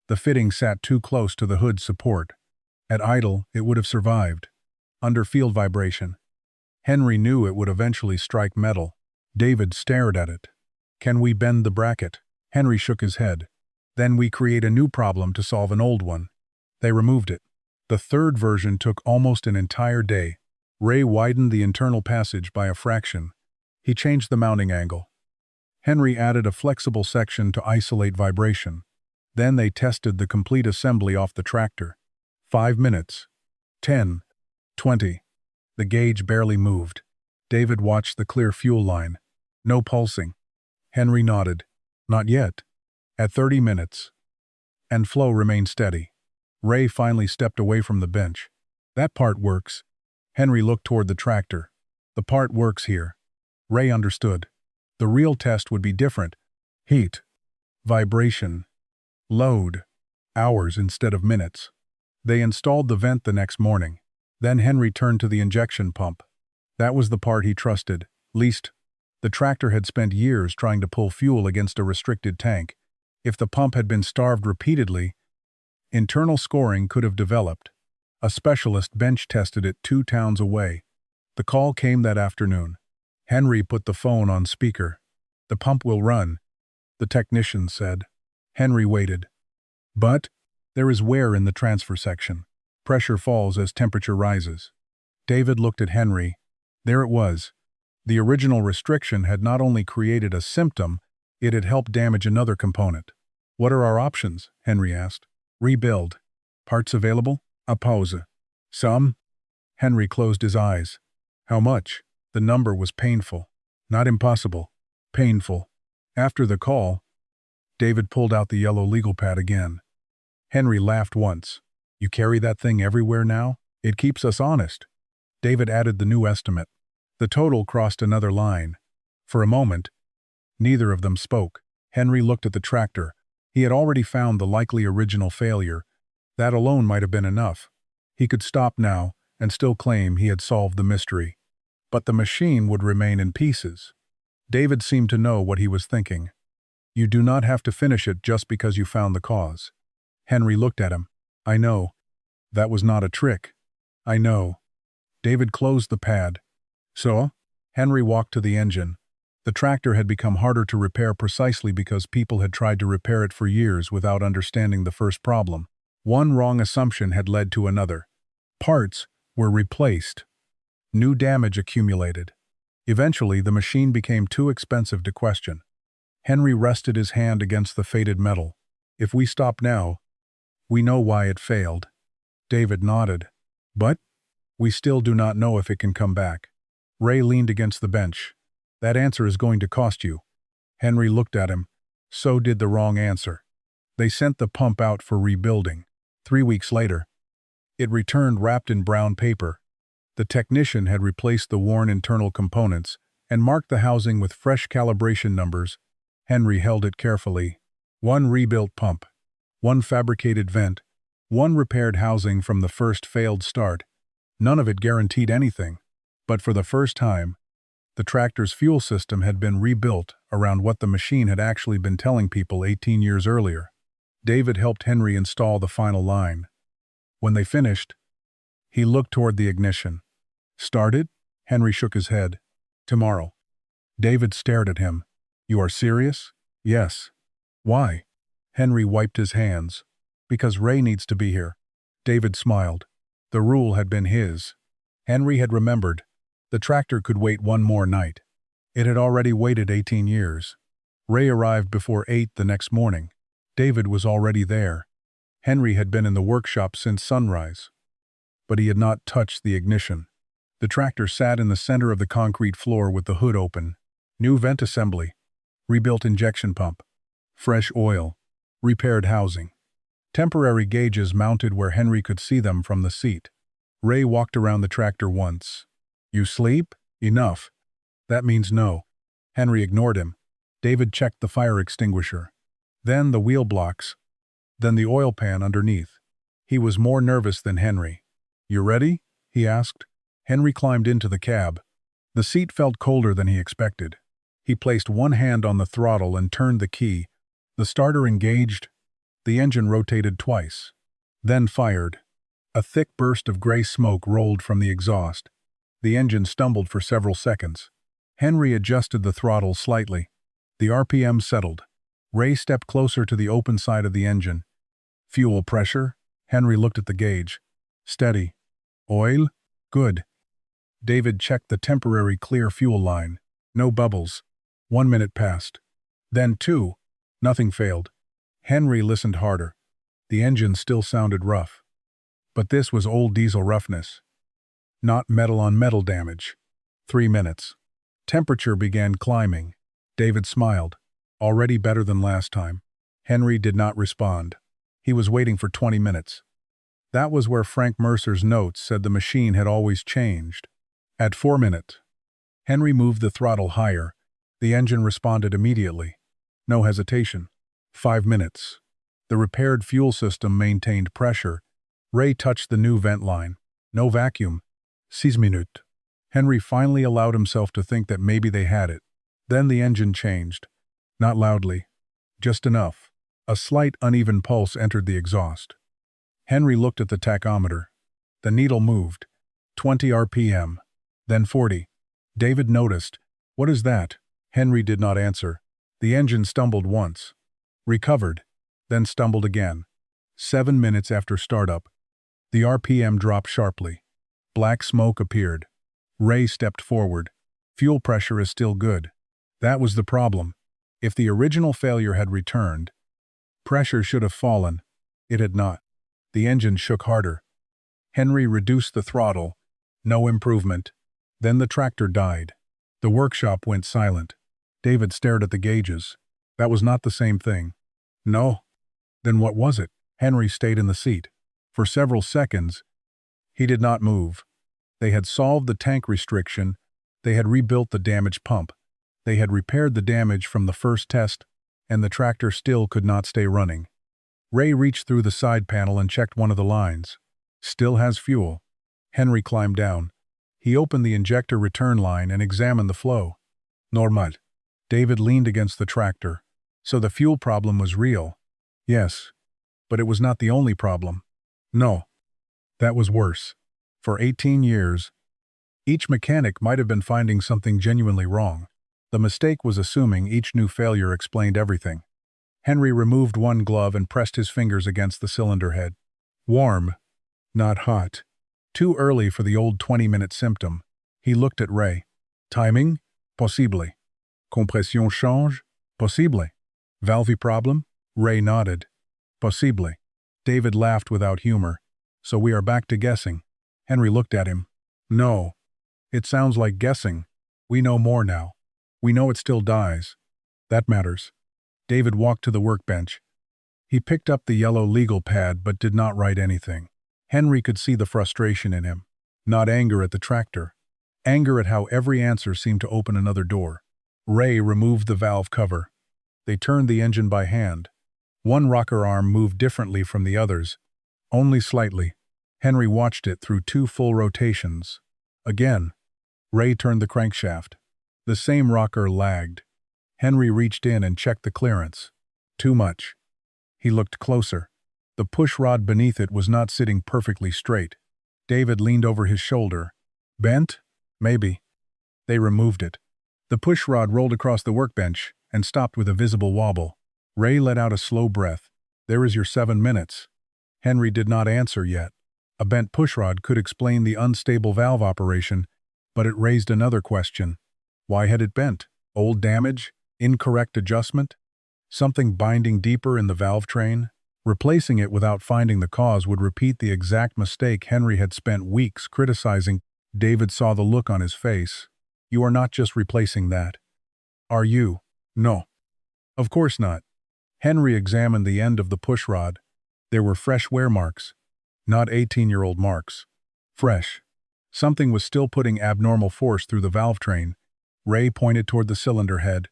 the fitting sat too close to the hood's support. At idle, it would have survived. Under field vibration, Henry knew it would eventually strike metal. David stared at it. Can we bend the bracket? Henry shook his head. Then we create a new problem to solve an old one. They removed it. The third version took almost an entire day. Ray widened the internal passage by a fraction. He changed the mounting angle. Henry added a flexible section to isolate vibration. Then they tested the complete assembly off the tractor. 5 minutes. 10. 20. The gauge barely moved. David watched the clear fuel line. No pulsing. Henry nodded. Not yet. At 30 minutes. And flow remained steady. Ray finally stepped away from the bench. That part works. Henry looked toward the tractor. The part works here. Ray understood. The real test would be different. Heat. Vibration. Load. Hours instead of minutes. They installed the vent the next morning. Then Henry turned to the injection pump. That was the part he trusted least. The tractor had spent years trying to pull fuel against a restricted tank. If the pump had been starved repeatedly, internal scoring could have developed. A specialist bench tested it 2 towns away. The call came that afternoon. Henry put the phone on speaker. The pump will run, the technician said. Henry waited. But there is wear in the transfer section. Pressure falls as temperature rises. David looked at Henry. There it was. The original restriction had not only created a symptom, it had helped damage another component. What are our options? Henry asked. Rebuild. Parts available? A pause. Some? Henry closed his eyes. How much? The number was painful. Not impossible. Painful. After the call, David pulled out the yellow legal pad again. Henry laughed once. You carry that thing everywhere now? It keeps us honest. David added the new estimate. The total crossed another line. For a moment, neither of them spoke. Henry looked at the tractor. He had already found the likely original failure. That alone might have been enough. He could stop now and still claim he had solved the mystery. But the machine would remain in pieces. David seemed to know what he was thinking. You do not have to finish it just because you found the cause. Henry looked at him. I know. That was not a trick. I know. David closed the pad. So? Henry walked to the engine. The tractor had become harder to repair precisely because people had tried to repair it for years without understanding the first problem. One wrong assumption had led to another. Parts were replaced. New damage accumulated. Eventually, the machine became too expensive to question. Henry rested his hand against the faded metal. If we stop now, we know why it failed. David nodded. But we still do not know if it can come back. Ray leaned against the bench. That answer is going to cost you. Henry looked at him. So did the wrong answer. They sent the pump out for rebuilding. 3 weeks later, it returned wrapped in brown paper. The technician had replaced the worn internal components and marked the housing with fresh calibration numbers. Henry held it carefully. 1 rebuilt pump, 1 fabricated vent, 1 repaired housing from the first failed start. None of it guaranteed anything, but for the first time, the tractor's fuel system had been rebuilt around what the machine had actually been telling people 18 years earlier. David helped Henry install the final line. When they finished, he looked toward the ignition. Started? Henry shook his head. Tomorrow. David stared at him. You are serious? Yes. Why? Henry wiped his hands. Because Ray needs to be here. David smiled. The rule had been his. Henry had remembered. The tractor could wait 1 more night. It had already waited 18 years. Ray arrived before 8 the next morning. David was already there. Henry had been in the workshop since sunrise. But he had not touched the ignition. The tractor sat in the center of the concrete floor with the hood open. New vent assembly, rebuilt injection pump, fresh oil, repaired housing. Temporary gauges mounted where Henry could see them from the seat. Ray walked around the tractor once. "You sleep? Enough." "That means no." Henry ignored him. David checked the fire extinguisher. Then the wheel blocks. Then the oil pan underneath. He was more nervous than Henry. "You ready?" he asked. Henry climbed into the cab. The seat felt colder than he expected. He placed one hand on the throttle and turned the key. The starter engaged. The engine rotated twice. Then fired. A thick burst of gray smoke rolled from the exhaust. The engine stumbled for several seconds. Henry adjusted the throttle slightly. The RPM settled. Ray stepped closer to the open side of the engine. "Fuel pressure?" Henry looked at the gauge. "Steady." "Oil?" "Good." David checked the temporary clear fuel line. No bubbles. 1 minute passed. Then 2. Nothing failed. Henry listened harder. The engine still sounded rough. But this was old diesel roughness. Not metal-on-metal damage. 3 minutes. Temperature began climbing. David smiled. Already better than last time. Henry did not respond. He was waiting for 20 minutes. That was where Frank Mercer's notes said the machine had always changed. At 4 minutes, Henry moved the throttle higher. The engine responded immediately. No hesitation. 5 minutes. The repaired fuel system maintained pressure. Ray touched the new vent line. No vacuum. 6 minutes. Henry finally allowed himself to think that maybe they had it. Then the engine changed. Not loudly. Just enough. A slight uneven pulse entered the exhaust. Henry looked at the tachometer. The needle moved. 20 RPM. Then 40. David noticed. "What is that?" Henry did not answer. The engine stumbled once. Recovered. Then stumbled again. 7 minutes after startup. The RPM dropped sharply. Black smoke appeared. Ray stepped forward. "Fuel pressure is still good." That was the problem. If the original failure had returned, pressure should have fallen. It had not. The engine shook harder. Henry reduced the throttle. No improvement. Then the tractor died. The workshop went silent. David stared at the gauges. That was not the same thing. No. Then what was it? Henry stayed in the seat. For several seconds, he did not move. They had solved the tank restriction. They had rebuilt the damaged pump. They had repaired the damage from the first test, and the tractor still could not stay running. Ray reached through the side panel and checked one of the lines. "Still has fuel." Henry climbed down. He opened the injector return line and examined the flow. Normal. David leaned against the tractor. So the fuel problem was real. Yes. But it was not the only problem. No. That was worse. For 18 years, each mechanic might have been finding something genuinely wrong. The mistake was assuming each new failure explained everything. Henry removed one glove and pressed his fingers against the cylinder head. Warm, not hot. Too early for the old 20-minute symptom. He looked at Ray. Timing? Possibly. Compression change? Possibly. Valve problem? Ray nodded. Possibly. David laughed without humor. So we are back to guessing. Henry looked at him. No. It sounds like guessing. We know more now. We know it still dies. That matters. David walked to the workbench. He picked up the yellow legal pad but did not write anything. Henry could see the frustration in him. Not anger at the tractor. Anger at how every answer seemed to open another door. Ray removed the valve cover. They turned the engine by hand. One rocker arm moved differently from the others. Only slightly. Henry watched it through 2 full rotations. Again. Ray turned the crankshaft. The same rocker lagged. Henry reached in and checked the clearance. Too much. He looked closer. The pushrod beneath it was not sitting perfectly straight. David leaned over his shoulder. Bent? Maybe. They removed it. The pushrod rolled across the workbench and stopped with a visible wobble. Ray let out a slow breath. There is your 7 minutes. Henry did not answer yet. A bent pushrod could explain the unstable valve operation, but it raised another question. Why had it bent? Old damage? Incorrect adjustment? Something binding deeper in the valve train? Replacing it without finding the cause would repeat the exact mistake Henry had spent weeks criticizing. David saw the look on his face. You are not just replacing that. Are you? No. Of course not. Henry examined the end of the pushrod. There were fresh wear marks. Not 18-year-old marks. Fresh. Something was still putting abnormal force through the valve train. Ray pointed toward the cylinder head.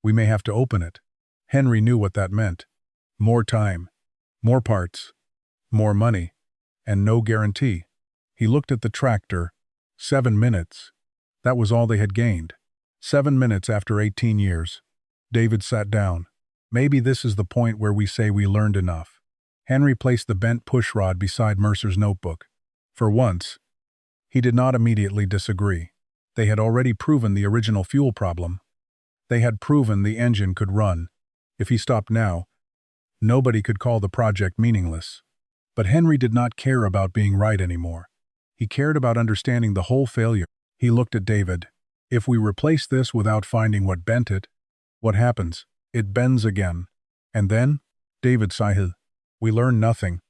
We may have to open it. Henry knew what that meant. More time. More parts. More money. And no guarantee. He looked at the tractor. 7 minutes. That was all they had gained. 7 minutes after 18 years. David sat down. Maybe this is the point where we say we learned enough. Henry placed the bent pushrod beside Mercer's notebook. For once, he did not immediately disagree. They had already proven the original fuel problem. They had proven the engine could run. If he stopped now, nobody could call the project meaningless. But Henry did not care about being right anymore. He cared about understanding the whole failure. He looked at David. If we replace this without finding what bent it, what happens? It bends again. And then? David sighed. We learn nothing.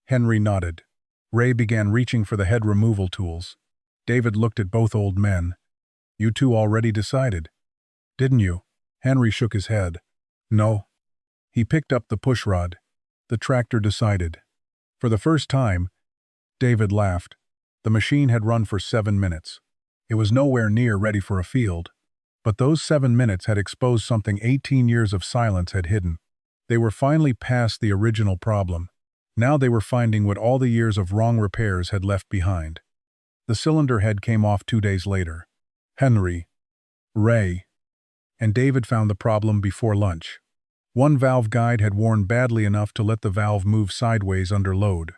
Henry nodded. Ray began reaching for the head removal tools. David looked at both old men. You two already decided. Didn't you? Henry shook his head. No. He picked up the pushrod. The tractor decided. For the first time, David laughed. The machine had run for 7 minutes. It was nowhere near ready for a field. But those 7 minutes had exposed something 18 years of silence had hidden. They were finally past the original problem. Now they were finding what all the years of wrong repairs had left behind. The cylinder head came off 2 days later. Henry, Ray, and David found the problem before lunch. One valve guide had worn badly enough to let the valve move sideways under load.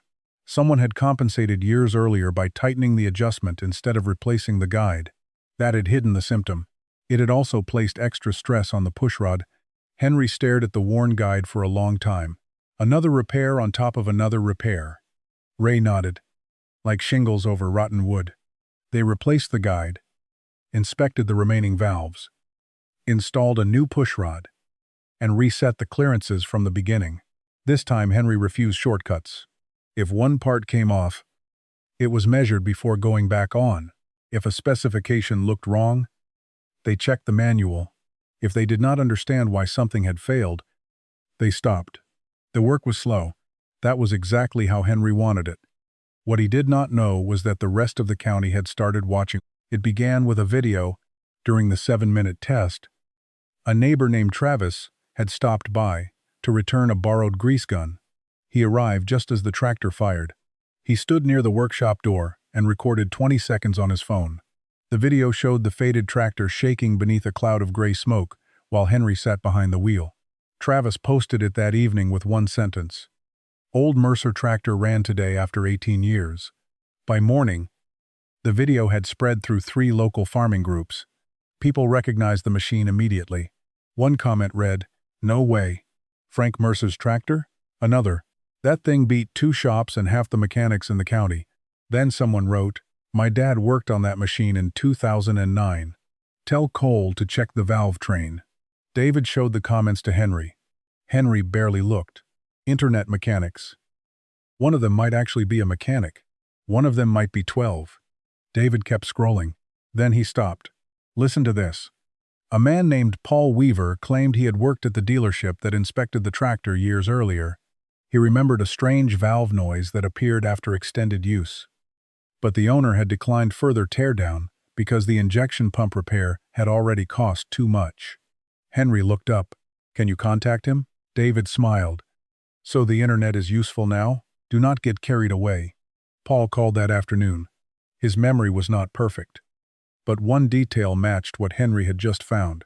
Someone had compensated years earlier by tightening the adjustment instead of replacing the guide. That had hidden the symptom. It had also placed extra stress on the pushrod. Henry stared at the worn guide for a long time. Another repair on top of another repair. Ray nodded. Like shingles over rotten wood. They replaced the guide, inspected the remaining valves, installed a new pushrod, and reset the clearances from the beginning. This time Henry refused shortcuts. If one part came off, it was measured before going back on. If a specification looked wrong, they checked the manual. If they did not understand why something had failed, they stopped. The work was slow. That was exactly how Henry wanted it. What he did not know was that the rest of the county had started watching. It began with a video. During the 7-minute test, a neighbor named Travis had stopped by to return a borrowed grease gun. He arrived just as the tractor fired. He stood near the workshop door and recorded 20 seconds on his phone. The video showed the faded tractor shaking beneath a cloud of gray smoke while Henry sat behind the wheel. Travis posted it that evening with one sentence. Old Mercer tractor ran today after 18 years. By morning, the video had spread through 3 local farming groups. People recognized the machine immediately. One comment read, "No way. Frank Mercer's tractor?" Another, "That thing beat 2 shops and half the mechanics in the county." Then someone wrote, "My dad worked on that machine in 2009. Tell Cole to check the valve train." David showed the comments to Henry. Henry barely looked. Internet mechanics. One of them might actually be a mechanic. One of them might be 12. David kept scrolling. Then he stopped. Listen to this. A man named Paul Weaver claimed he had worked at the dealership that inspected the tractor years earlier. He remembered a strange valve noise that appeared after extended use. But the owner had declined further teardown because the injection pump repair had already cost too much. Henry looked up. Can you contact him? David smiled. So the internet is useful now? Do not get carried away. Paul called that afternoon. His memory was not perfect. But one detail matched what Henry had just found.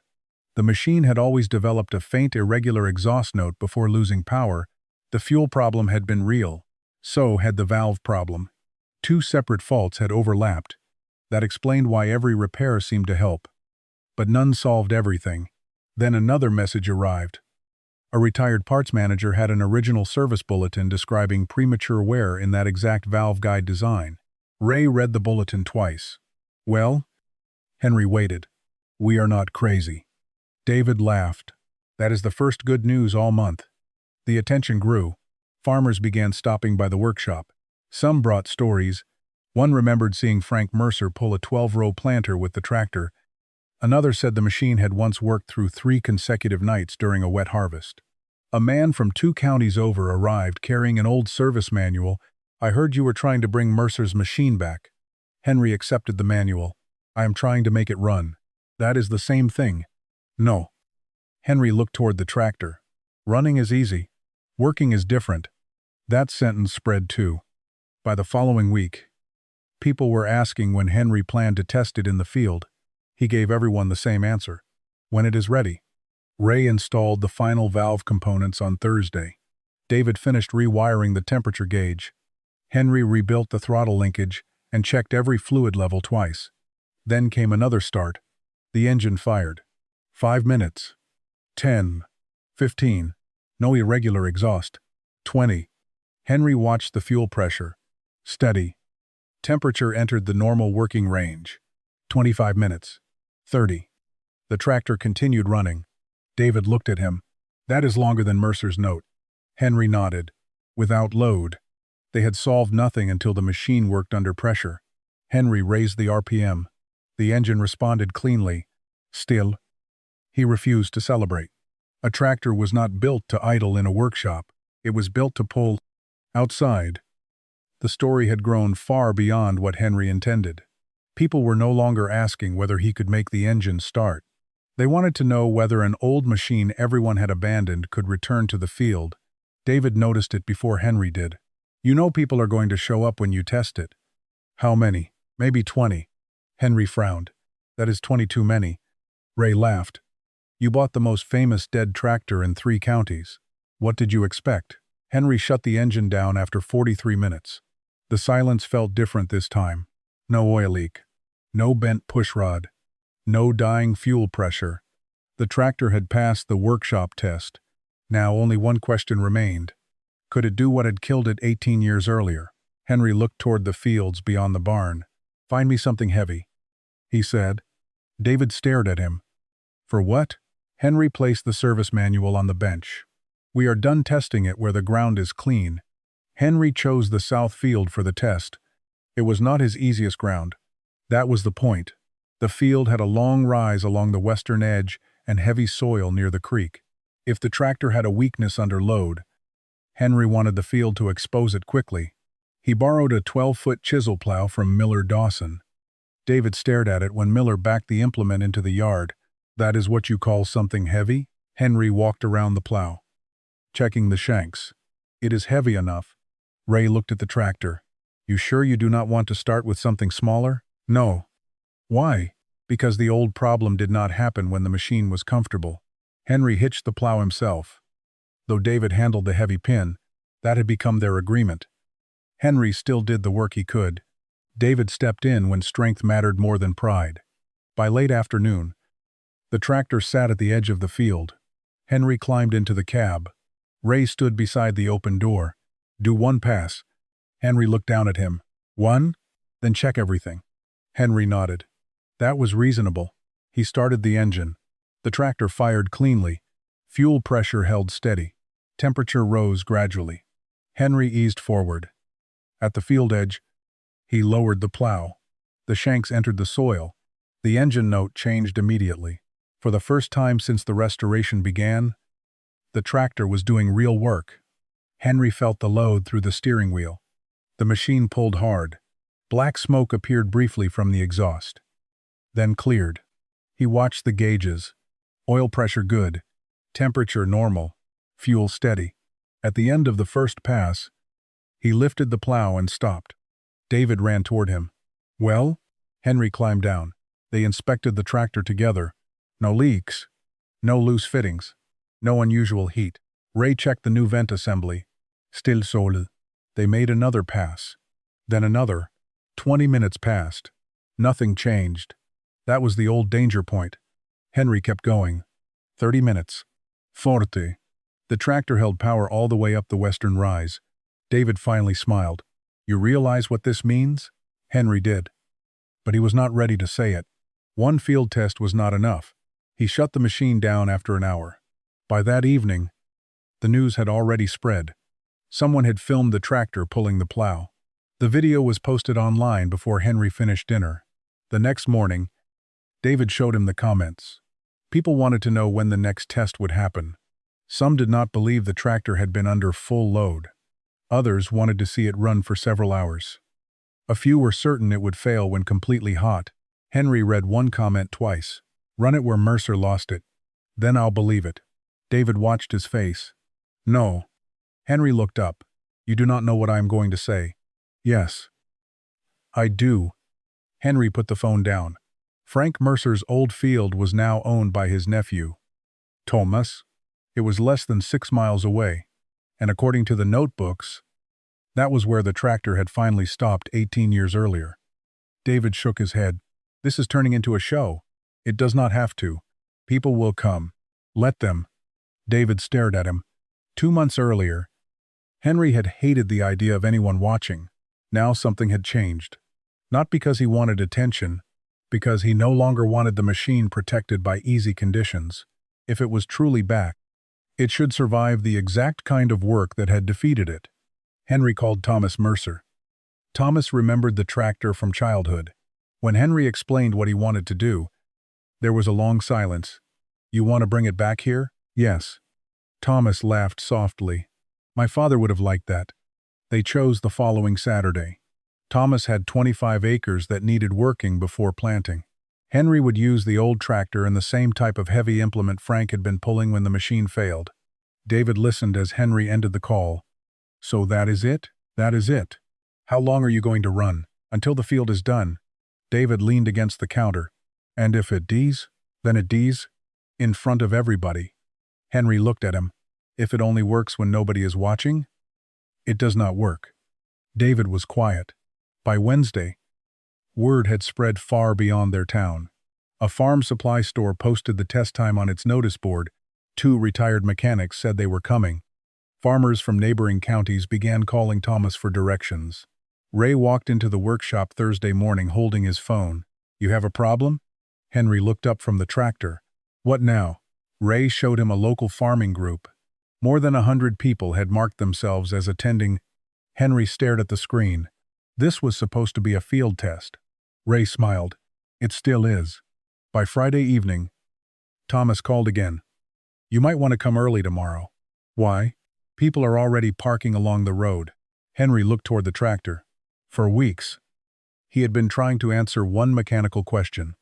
The machine had always developed a faint irregular exhaust note before losing power. The fuel problem had been real. So had the valve problem. 2 separate faults had overlapped. That explained why every repair seemed to help. But none solved everything. Then another message arrived. A retired parts manager had an original service bulletin describing premature wear in that exact valve guide design. Ray read the bulletin twice. Well? Henry waited. We are not crazy. David laughed. That is the first good news all month. The attention grew. Farmers began stopping by the workshop. Some brought stories. One remembered seeing Frank Mercer pull a 12-row planter with the tractor. Another said the machine had once worked through 3 consecutive nights during a wet harvest. A man from 2 counties over arrived carrying an old service manual. "I heard you were trying to bring Mercer's machine back." Henry accepted the manual. "I am trying to make it run." "That is the same thing." "No." Henry looked toward the tractor. "Running is easy. Working is different." That sentence spread too. By the following week, people were asking when Henry planned to test it in the field. He gave everyone the same answer: "When it is ready." Ray installed the final valve components on Thursday. David finished rewiring the temperature gauge. Henry rebuilt the throttle linkage and checked every fluid level twice. Then came another start. The engine fired. 5 minutes. 10. 15. No irregular exhaust. 20. Henry watched the fuel pressure. Steady. Temperature entered the normal working range. 25 minutes. 30. The tractor continued running. David looked at him. "That is longer than Mercer's note." Henry nodded. Without load. They had solved nothing until the machine worked under pressure. Henry raised the RPM. The engine responded cleanly. Still. He refused to celebrate. A tractor was not built to idle in a workshop. It was built to pull outside. The story had grown far beyond what Henry intended. People were no longer asking whether he could make the engine start. They wanted to know whether an old machine everyone had abandoned could return to the field. David noticed it before Henry did. "You know people are going to show up when you test it." "How many?" "Maybe 20. Henry frowned. "That is 20 too many." Ray laughed. "You bought the most famous dead tractor in 3 counties. What did you expect?" Henry shut the engine down after 43 minutes. The silence felt different this time. No oil leak. No bent pushrod. No dying fuel pressure. The tractor had passed the workshop test. Now only one question remained. Could it do what had killed it 18 years earlier? Henry looked toward the fields beyond the barn. "Find me something heavy," he said. David stared at him. "For what?" Henry placed the service manual on the bench. "We are done testing it where the ground is clean." Henry chose the south field for the test. It was not his easiest ground. That was the point. The field had a long rise along the western edge and heavy soil near the creek. If the tractor had a weakness under load, Henry wanted the field to expose it quickly. He borrowed a 12-foot chisel plow from Miller Dawson. David stared at it when Miller backed the implement into the yard. "That is what you call something heavy?" Henry walked around the plow, checking the shanks. "It is heavy enough." Ray looked at the tractor. "You sure you do not want to start with something smaller?" "No." "Why?" "Because the old problem did not happen when the machine was comfortable." Henry hitched the plow himself. Though David handled the heavy pin, that had become their agreement. Henry still did the work he could. David stepped in when strength mattered more than pride. By late afternoon, the tractor sat at the edge of the field. Henry climbed into the cab. Ray stood beside the open door. "Do one pass." Henry looked down at him. "One? Then check everything." Henry nodded. That was reasonable. He started the engine. The tractor fired cleanly. Fuel pressure held steady. Temperature rose gradually. Henry eased forward. At the field edge, he lowered the plow. The shanks entered the soil. The engine note changed immediately. For the first time since the restoration began, the tractor was doing real work. Henry felt the load through the steering wheel. The machine pulled hard. Black smoke appeared briefly from the exhaust, then cleared. He watched the gauges. Oil pressure good. Temperature normal. Fuel steady. At the end of the first pass, he lifted the plow and stopped. David ran toward him. "Well?" Henry climbed down. They inspected the tractor together. No leaks. No loose fittings. No unusual heat. Ray checked the new vent assembly. Still solid. They made another pass. Then another. 20 minutes passed. Nothing changed. That was the old danger point. Henry kept going. 30 minutes. 40. The tractor held power all the way up the western rise. David finally smiled. "You realize what this means?" Henry did. But he was not ready to say it. One field test was not enough. He shut the machine down after an hour. By that evening, the news had already spread. Someone had filmed the tractor pulling the plow. The video was posted online before Henry finished dinner. The next morning, David showed him the comments. People wanted to know when the next test would happen. Some did not believe the tractor had been under full load. Others wanted to see it run for several hours. A few were certain it would fail when completely hot. Henry read one comment twice. "Run it where Mercer lost it. Then I'll believe it." David watched his face. "No." Henry looked up. "You do not know what I am going to say." "Yes." "I do." Henry put the phone down. Frank Mercer's old field was now owned by his nephew, Thomas. It was less than 6 miles away, and according to the notebooks, that was where the tractor had finally stopped 18 years earlier. David shook his head. "This is turning into a show. It does not have to. People will come. Let them." David stared at him. 2 months earlier, Henry had hated the idea of anyone watching. Now something had changed. Not because he wanted attention, because he no longer wanted the machine protected by easy conditions. If it was truly back, it should survive the exact kind of work that had defeated it. Henry called Thomas Mercer. Thomas remembered the tractor from childhood. When Henry explained what he wanted to do, there was a long silence. "You want to bring it back here?" "Yes." Thomas laughed softly. "My father would have liked that." They chose the following Saturday. Thomas had 25 acres that needed working before planting. Henry would use the old tractor and the same type of heavy implement Frank had been pulling when the machine failed. David listened as Henry ended the call. "So that is it? That is it. How long are you going to run? Until the field is done?" David leaned against the counter. "And if it does, then it does. In front of everybody." Henry looked at him. "If it only works when nobody is watching?" "It does not work." David was quiet. By Wednesday, word had spread far beyond their town. A farm supply store posted the test time on its notice board. 2 retired mechanics said they were coming. Farmers from neighboring counties began calling Thomas for directions. Ray walked into the workshop Thursday morning holding his phone. "You have a problem?" Henry looked up from the tractor. "What now?" Ray showed him a local farming group. More than 100 people had marked themselves as attending. Henry stared at the screen. This was supposed to be a field test. Ray smiled. "It still is." By Friday evening, Thomas called again. "You might want to come early tomorrow." "Why?" "People are already parking along the road." Henry looked toward the tractor. For weeks, he had been trying to answer one mechanical question.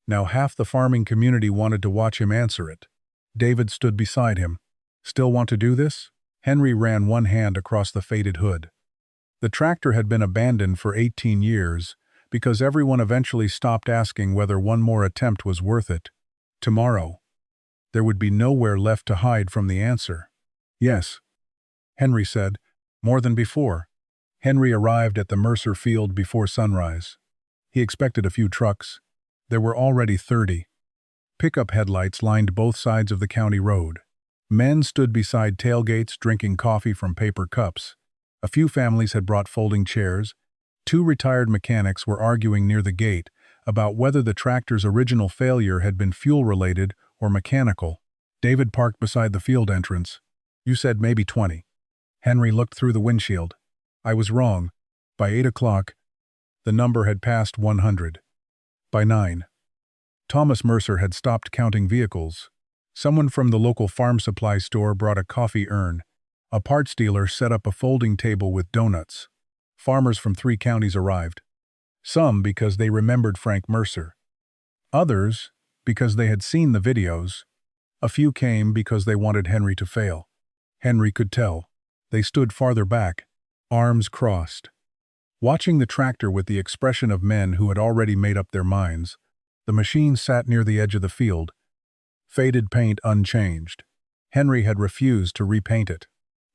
Now half the farming community wanted to watch him answer it. David stood beside him. "Still want to do this?" Henry ran one hand across the faded hood. The tractor had been abandoned for 18 years because everyone eventually stopped asking whether one more attempt was worth it. Tomorrow, there would be nowhere left to hide from the answer. "Yes," Henry said, more than before. Henry arrived at the Mercer field before sunrise. He expected a few trucks. There were already 30. Pickup headlights lined both sides of the county road. Men stood beside tailgates drinking coffee from paper cups. A few families had brought folding chairs. 2 retired mechanics were arguing near the gate about whether the tractor's original failure had been fuel-related or mechanical. David parked beside the field entrance. "You said maybe 20. Henry looked through the windshield. "I was wrong. By 8 o'clock, the number had passed 100. By 9, Thomas Mercer had stopped counting vehicles. Someone from the local farm supply store brought a coffee urn. A parts dealer set up a folding table with donuts. Farmers from 3 counties arrived. Some because they remembered Frank Mercer. Others because they had seen the videos. A few came because they wanted Henry to fail. Henry could tell. They stood farther back, arms crossed, watching the tractor with the expression of men who had already made up their minds. The machine sat near the edge of the field, faded paint unchanged. Henry had refused to repaint it.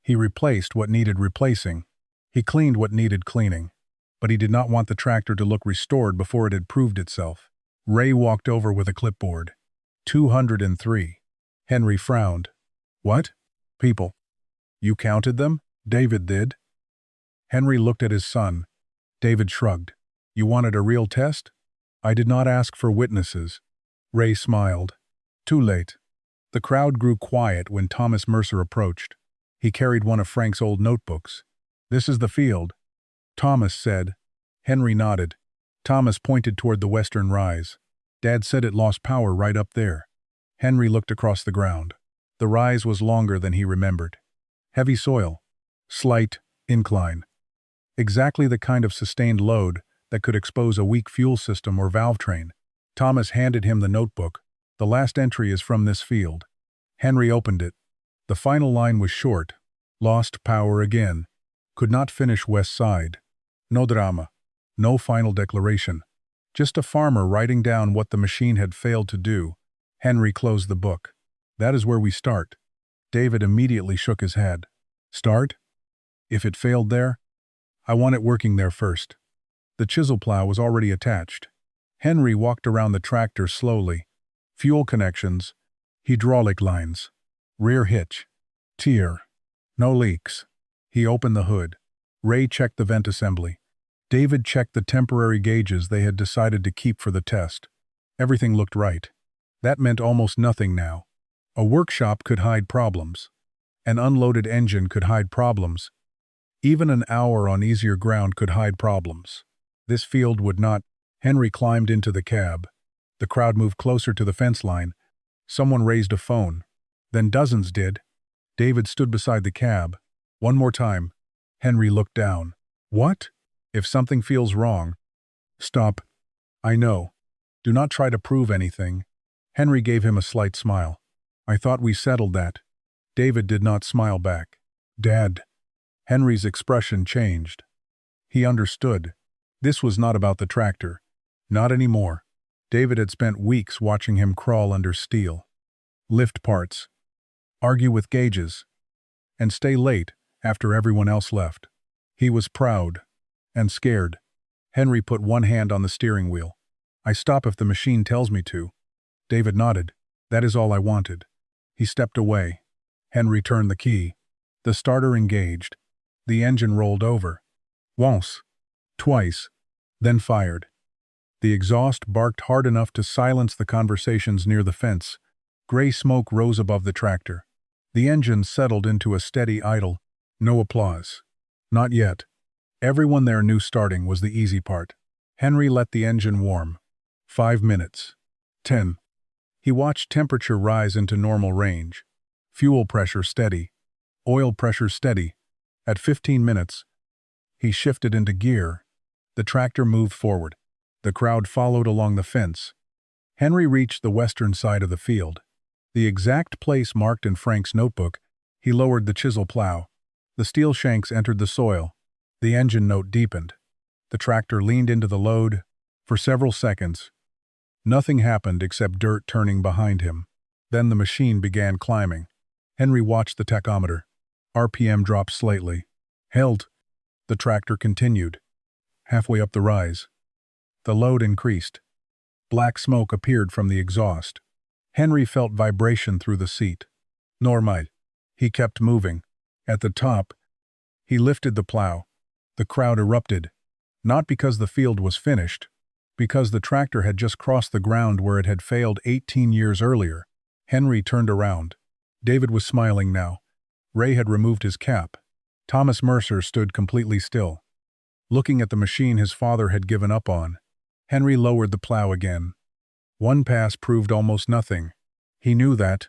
He replaced what needed replacing. He cleaned what needed cleaning. But he did not want the tractor to look restored before it had proved itself. Ray walked over with a clipboard. 203. Henry frowned. "What? People. You counted them?" David did. Henry looked at his son. David shrugged. "You wanted a real test?" "I did not ask for witnesses." Ray smiled. "Too late." The crowd grew quiet when Thomas Mercer approached. He carried one of Frank's old notebooks. "This is the field. Thomas said. Henry nodded. Thomas pointed toward the western rise. Dad said it lost power right up there. Henry looked across the ground. The rise was longer than he remembered. Heavy soil. Slight incline. Exactly the kind of sustained load that could expose a weak fuel system or valve train. Thomas handed him the notebook. The last entry is from this field. Henry opened it. The final line was short. Lost power again. Could not finish west side. No drama. No final declaration. Just a farmer writing down what the machine had failed to do. Henry closed the book. That is where we start. David immediately shook his head. Start? If it failed there, I want it working there first. The chisel plow was already attached. Henry walked around the tractor slowly. Fuel connections, hydraulic lines, rear hitch, tier, no leaks. He opened the hood. Ray checked the vent assembly. David checked the temporary gauges they had decided to keep for the test. Everything looked right. That meant almost nothing now. A workshop could hide problems. An unloaded engine could hide problems. Even an hour on easier ground could hide problems. This field would not. Henry climbed into the cab. The crowd moved closer to the fence line. Someone raised a phone. Then dozens did. David stood beside the cab. One more time. Henry looked down. What? If something feels wrong. Stop. I know. Do not try to prove anything. Henry gave him a slight smile. I thought we settled that. David did not smile back. Dad. Henry's expression changed. He understood. This was not about the tractor. Not anymore. David had spent weeks watching him crawl under steel, lift parts, argue with gauges, and stay late after everyone else left. He was proud and scared. Henry put one hand on the steering wheel. I stop if the machine tells me to. David nodded. That is all I wanted. He stepped away. Henry turned the key. The starter engaged. The engine rolled over. Once. Twice. Then fired. The exhaust barked hard enough to silence the conversations near the fence. Gray smoke rose above the tractor. The engine settled into a steady idle. No applause. Not yet. Everyone there knew starting was the easy part. Henry let the engine warm. 5 minutes. 10. He watched temperature rise into normal range. Fuel pressure steady. Oil pressure steady. At 15 minutes, he shifted into gear. The tractor moved forward. The crowd followed along the fence. Henry reached the western side of the field. The exact place marked in Frank's notebook. He lowered the chisel plow. The steel shanks entered the soil. The engine note deepened. The tractor leaned into the load. For several seconds, nothing happened except dirt turning behind him. Then the machine began climbing. Henry watched the tachometer. RPM dropped slightly. Held. The tractor continued. Halfway up the rise, the load increased. Black smoke appeared from the exhaust. Henry felt vibration through the seat. Normide. He kept moving. At the top, he lifted the plow. The crowd erupted. Not because the field was finished, because the tractor had just crossed the ground where it had failed 18 years earlier. Henry turned around. David was smiling now. Ray had removed his cap. Thomas Mercer stood completely still, looking at the machine his father had given up on. Henry lowered the plow again. One pass proved almost nothing. He knew that.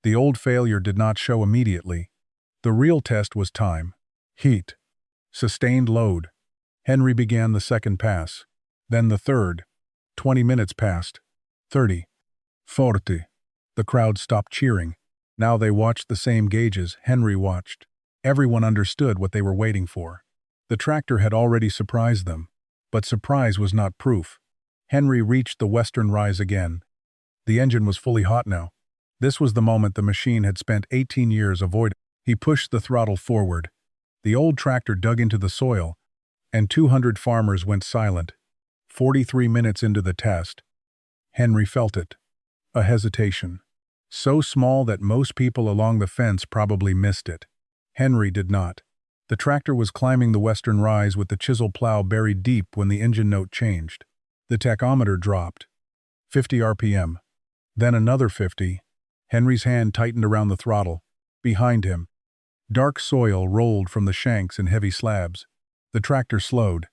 The old failure did not show immediately. The real test was time. Heat. Sustained load. Henry began the second pass. Then the third. 20 minutes passed. 30. 40. The crowd stopped cheering. Now they watched the same gauges Henry watched. Everyone understood what they were waiting for. The tractor had already surprised them. But surprise was not proof. Henry reached the western rise again. The engine was fully hot now. This was the moment the machine had spent 18 years avoiding. He pushed the throttle forward. The old tractor dug into the soil, and 200 farmers went silent. 43 minutes into the test, Henry felt it. A hesitation. So small that most people along the fence probably missed it. Henry did not. The tractor was climbing the western rise with the chisel plow buried deep when the engine note changed. The tachometer dropped. 50 RPM. Then another 50. Henry's hand tightened around the throttle. Behind him, dark soil rolled from the shanks in heavy slabs. The tractor slowed.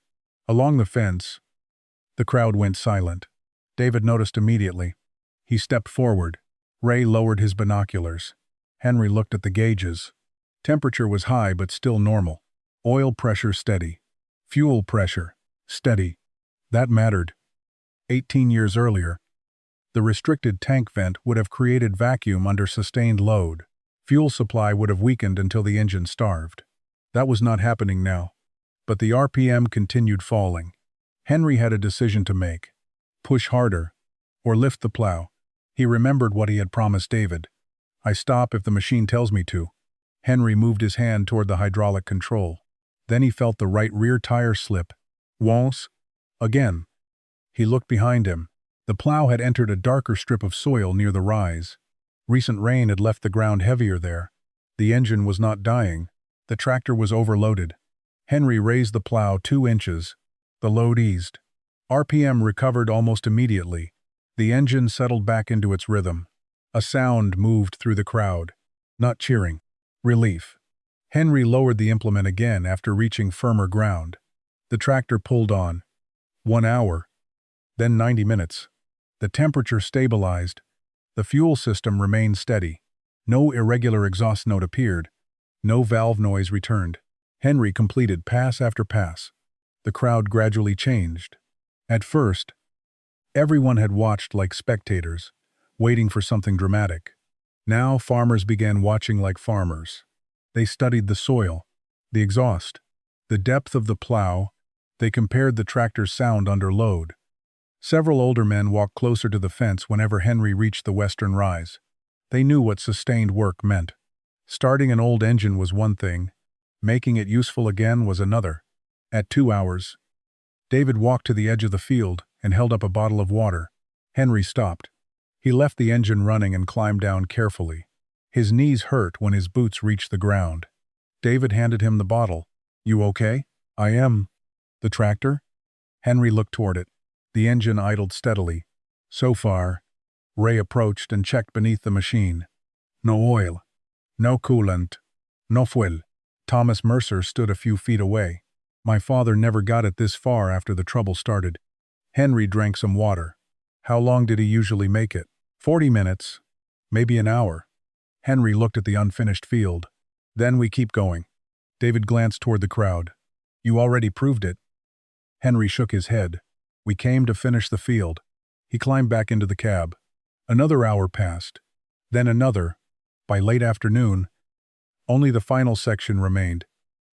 Along the fence, the crowd went silent. David noticed immediately. He stepped forward. Ray lowered his binoculars. Henry looked at the gauges. Temperature was high but still normal. Oil pressure steady. Fuel pressure steady. That mattered. 18 years earlier, the restricted tank vent would have created vacuum under sustained load. Fuel supply would have weakened until the engine starved. That was not happening now. But the RPM continued falling. Henry had a decision to make. Push harder, or lift the plow. He remembered what he had promised David. I stop if the machine tells me to. Henry moved his hand toward the hydraulic control. Then he felt the right rear tire slip. Once. Again. He looked behind him. The plow had entered a darker strip of soil near the rise. Recent rain had left the ground heavier there. The engine was not dying. The tractor was overloaded. Henry raised the plow 2 inches. The load eased. RPM recovered almost immediately. The engine settled back into its rhythm. A sound moved through the crowd. Not cheering. Relief. Henry lowered the implement again after reaching firmer ground. The tractor pulled on. 1 hour. Then 90 minutes. The temperature stabilized. The fuel system remained steady. No irregular exhaust note appeared. No valve noise returned. Henry completed pass after pass. The crowd gradually changed. At first, everyone had watched like spectators, waiting for something dramatic. Now farmers began watching like farmers. They studied the soil, the exhaust, the depth of the plow. They compared the tractor's sound under load. Several older men walked closer to the fence whenever Henry reached the western rise. They knew what sustained work meant. Starting an old engine was one thing. Making it useful again was another. At 2 hours, David walked to the edge of the field and held up a bottle of water. Henry stopped. He left the engine running and climbed down carefully. His knees hurt when his boots reached the ground. David handed him the bottle. "You okay?" "I am." "The tractor?" Henry looked toward it. The engine idled steadily. So far. Ray approached and checked beneath the machine. No oil. No coolant. No fuel. Thomas Mercer stood a few feet away. My father never got it this far after the trouble started. Henry drank some water. How long did he usually make it? 40 minutes. Maybe an hour. Henry looked at the unfinished field. Then we keep going. David glanced toward the crowd. You already proved it. Henry shook his head. We came to finish the field. He climbed back into the cab. Another hour passed. Then another. By late afternoon, only the final section remained.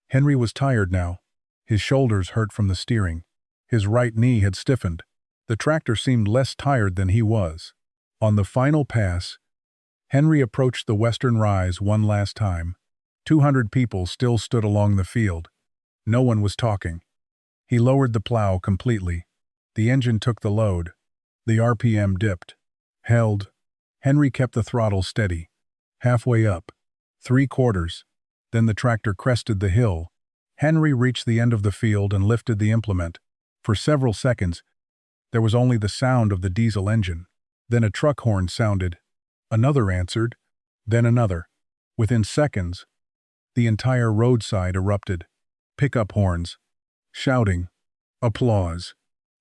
Henry was tired now. His shoulders hurt from the steering. His right knee had stiffened. The tractor seemed less tired than he was. On the final pass, Henry approached the western rise one last time. 200 people still stood along the field. No one was talking. He lowered the plow completely. The engine took the load. The RPM dipped. Held. Henry kept the throttle steady. Halfway up. 3/4. Then the tractor crested the hill. Henry reached the end of the field and lifted the implement. For several seconds, there was only the sound of the diesel engine. Then a truck horn sounded. Another answered. Then another. Within seconds, the entire roadside erupted. Pickup horns. Shouting. Applause.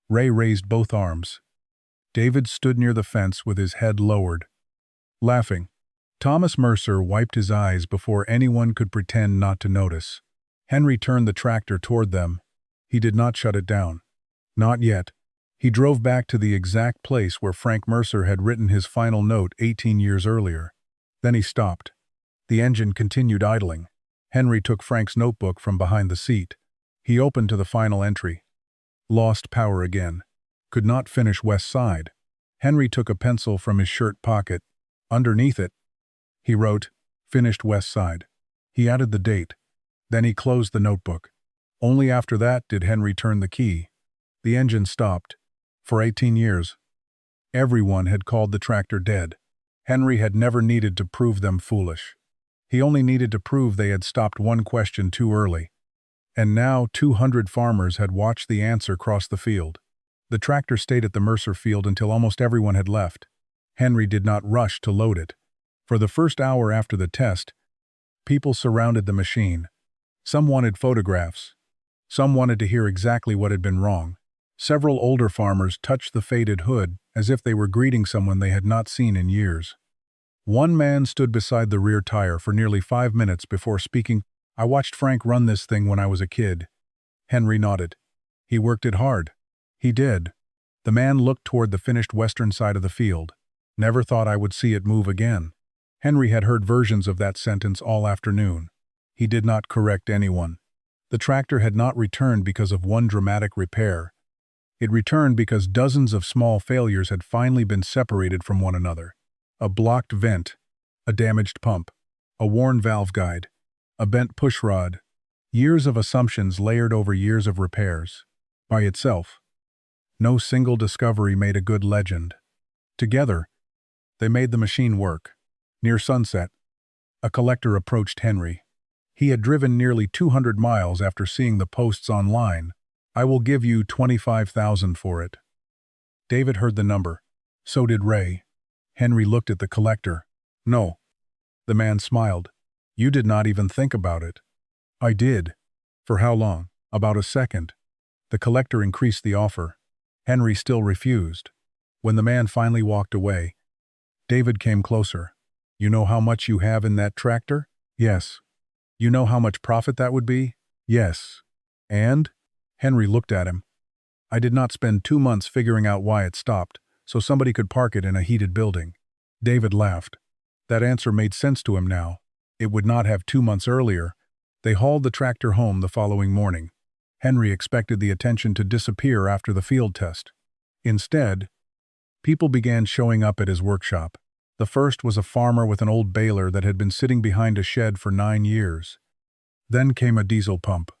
Ray raised both arms. David stood near the fence with his head lowered, laughing. Thomas Mercer wiped his eyes before anyone could pretend not to notice. Henry turned the tractor toward them. He did not shut it down. Not yet. He drove back to the exact place where Frank Mercer had written his final note 18 years earlier. Then he stopped. The engine continued idling. Henry took Frank's notebook from behind the seat. He opened to the final entry. Lost power again. Could not finish west side. Henry took a pencil from his shirt pocket. Underneath it, he wrote, finished west side. He added the date. Then he closed the notebook. Only after that did Henry turn the key. The engine stopped. For 18 years, everyone had called the tractor dead. Henry had never needed to prove them foolish. He only needed to prove they had stopped one question too early. And now 200 farmers had watched the answer cross the field. The tractor stayed at the Mercer field until almost everyone had left. Henry did not rush to load it. For the first hour after the test, people surrounded the machine. Some wanted photographs. Some wanted to hear exactly what had been wrong. Several older farmers touched the faded hood as if they were greeting someone they had not seen in years. One man stood beside the rear tire for nearly 5 minutes before speaking. "I watched Frank run this thing when I was a kid." Henry nodded. "He worked it hard." "He did." The man looked toward the finished western side of the field. "Never thought I would see it move again." Henry had heard versions of that sentence all afternoon. He did not correct anyone. The tractor had not returned because of one dramatic repair. It returned because dozens of small failures had finally been separated from one another. A blocked vent, a damaged pump, a worn valve guide, a bent pushrod. Years of assumptions layered over years of repairs. By itself, no single discovery made a good legend. Together, they made the machine work. Near sunset, a collector approached Henry. He had driven nearly 200 miles after seeing the posts online. "I will give you $25,000 for it." David heard the number. So did Ray. Henry looked at the collector. "No." The man smiled. "You did not even think about it." "I did." "For how long?" "About a second." The collector increased the offer. Henry still refused. When the man finally walked away, David came closer. "You know how much you have in that tractor?" "Yes." "You know how much profit that would be?" "Yes." "And?" Henry looked at him. "I did not spend 2 months figuring out why it stopped, so somebody could park it in a heated building." David laughed. That answer made sense to him now. It would not have 2 months earlier. They hauled the tractor home the following morning. Henry expected the attention to disappear after the field test. Instead, people began showing up at his workshop. The first was a farmer with an old baler that had been sitting behind a shed for 9 years. Then came a diesel pump.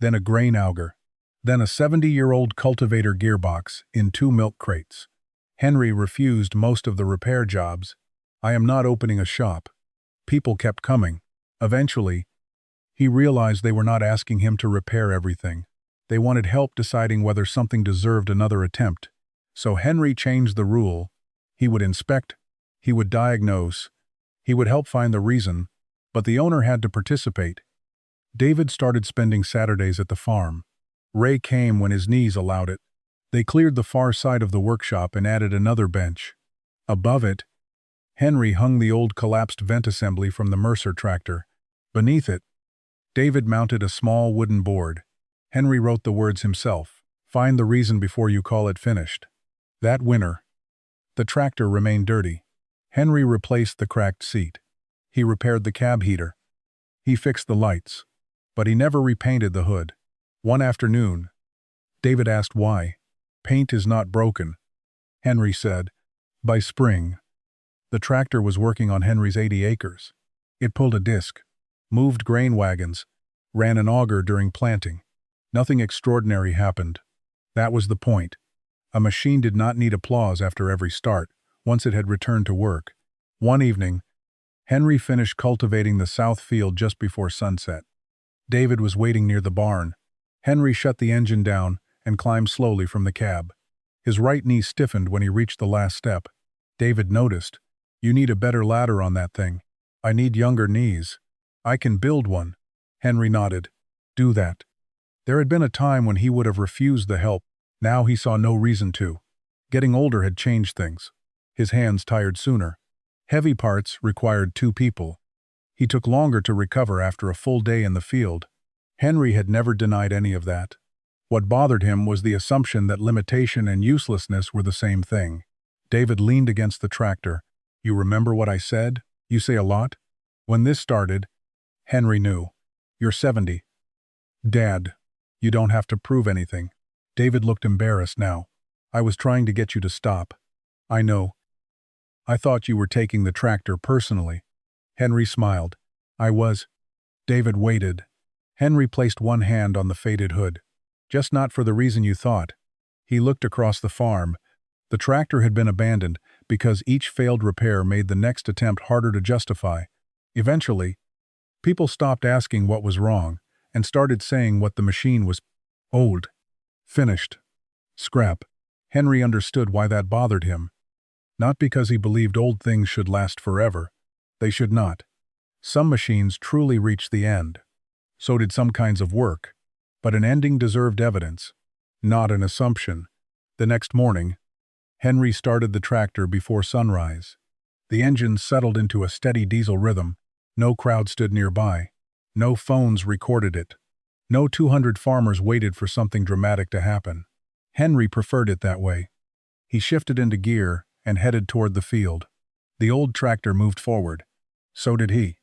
Then a grain auger. Then a 70-year-old cultivator gearbox in 2 milk crates. Henry refused most of the repair jobs. "I am not opening a shop." People kept coming. Eventually, he realized they were not asking him to repair everything. They wanted help deciding whether something deserved another attempt. So Henry changed the rule. He would inspect, he would diagnose, he would help find the reason, but the owner had to participate. David started spending Saturdays at the farm. Ray came when his knees allowed it. They cleared the far side of the workshop and added another bench. Above it, Henry hung the old collapsed vent assembly from the Mercer tractor. Beneath it, David mounted a small wooden board. Henry wrote the words himself. "Find the reason before you call it finished." That winter, the tractor remained dirty. Henry replaced the cracked seat. He repaired the cab heater. He fixed the lights. But he never repainted the hood. One afternoon, David asked why. "Paint is not broken," Henry said. By spring, the tractor was working on Henry's 80 acres. It pulled a disc, moved grain wagons, ran an auger during planting. Nothing extraordinary happened. That was the point. A machine did not need applause after every start, once it had returned to work. One evening, Henry finished cultivating the south field just before sunset. David was waiting near the barn. Henry shut the engine down and climbed slowly from the cab. His right knee stiffened when he reached the last step. David noticed. "You need a better ladder on that thing." "I need younger knees." "I can build one." Henry nodded. "Do that." There had been a time when he would have refused the help. Now he saw no reason to. Getting older had changed things. His hands tired sooner. Heavy parts required 2 people. He took longer to recover after a full day in the field. Henry had never denied any of that. What bothered him was the assumption that limitation and uselessness were the same thing. David leaned against the tractor. "You remember what I said? You say a lot." When this started, Henry knew. "You're 70. Dad, you don't have to prove anything." David looked embarrassed now. "I was trying to get you to stop." "I know. I thought you were taking the tractor personally." Henry smiled. "I was." David waited. Henry placed one hand on the faded hood. "Just not for the reason you thought." He looked across the farm. The tractor had been abandoned because each failed repair made the next attempt harder to justify. Eventually, people stopped asking what was wrong and started saying what the machine was: old, finished, scrap. Henry understood why that bothered him. Not because he believed old things should last forever. They should not. Some machines truly reach the end. So did some kinds of work. But an ending deserved evidence, not an assumption. The next morning, Henry started the tractor before sunrise. The engine settled into a steady diesel rhythm. No crowd stood nearby. No phones recorded it. No 200 farmers waited for something dramatic to happen. Henry preferred it that way. He shifted into gear and headed toward the field. The old tractor moved forward. So did he.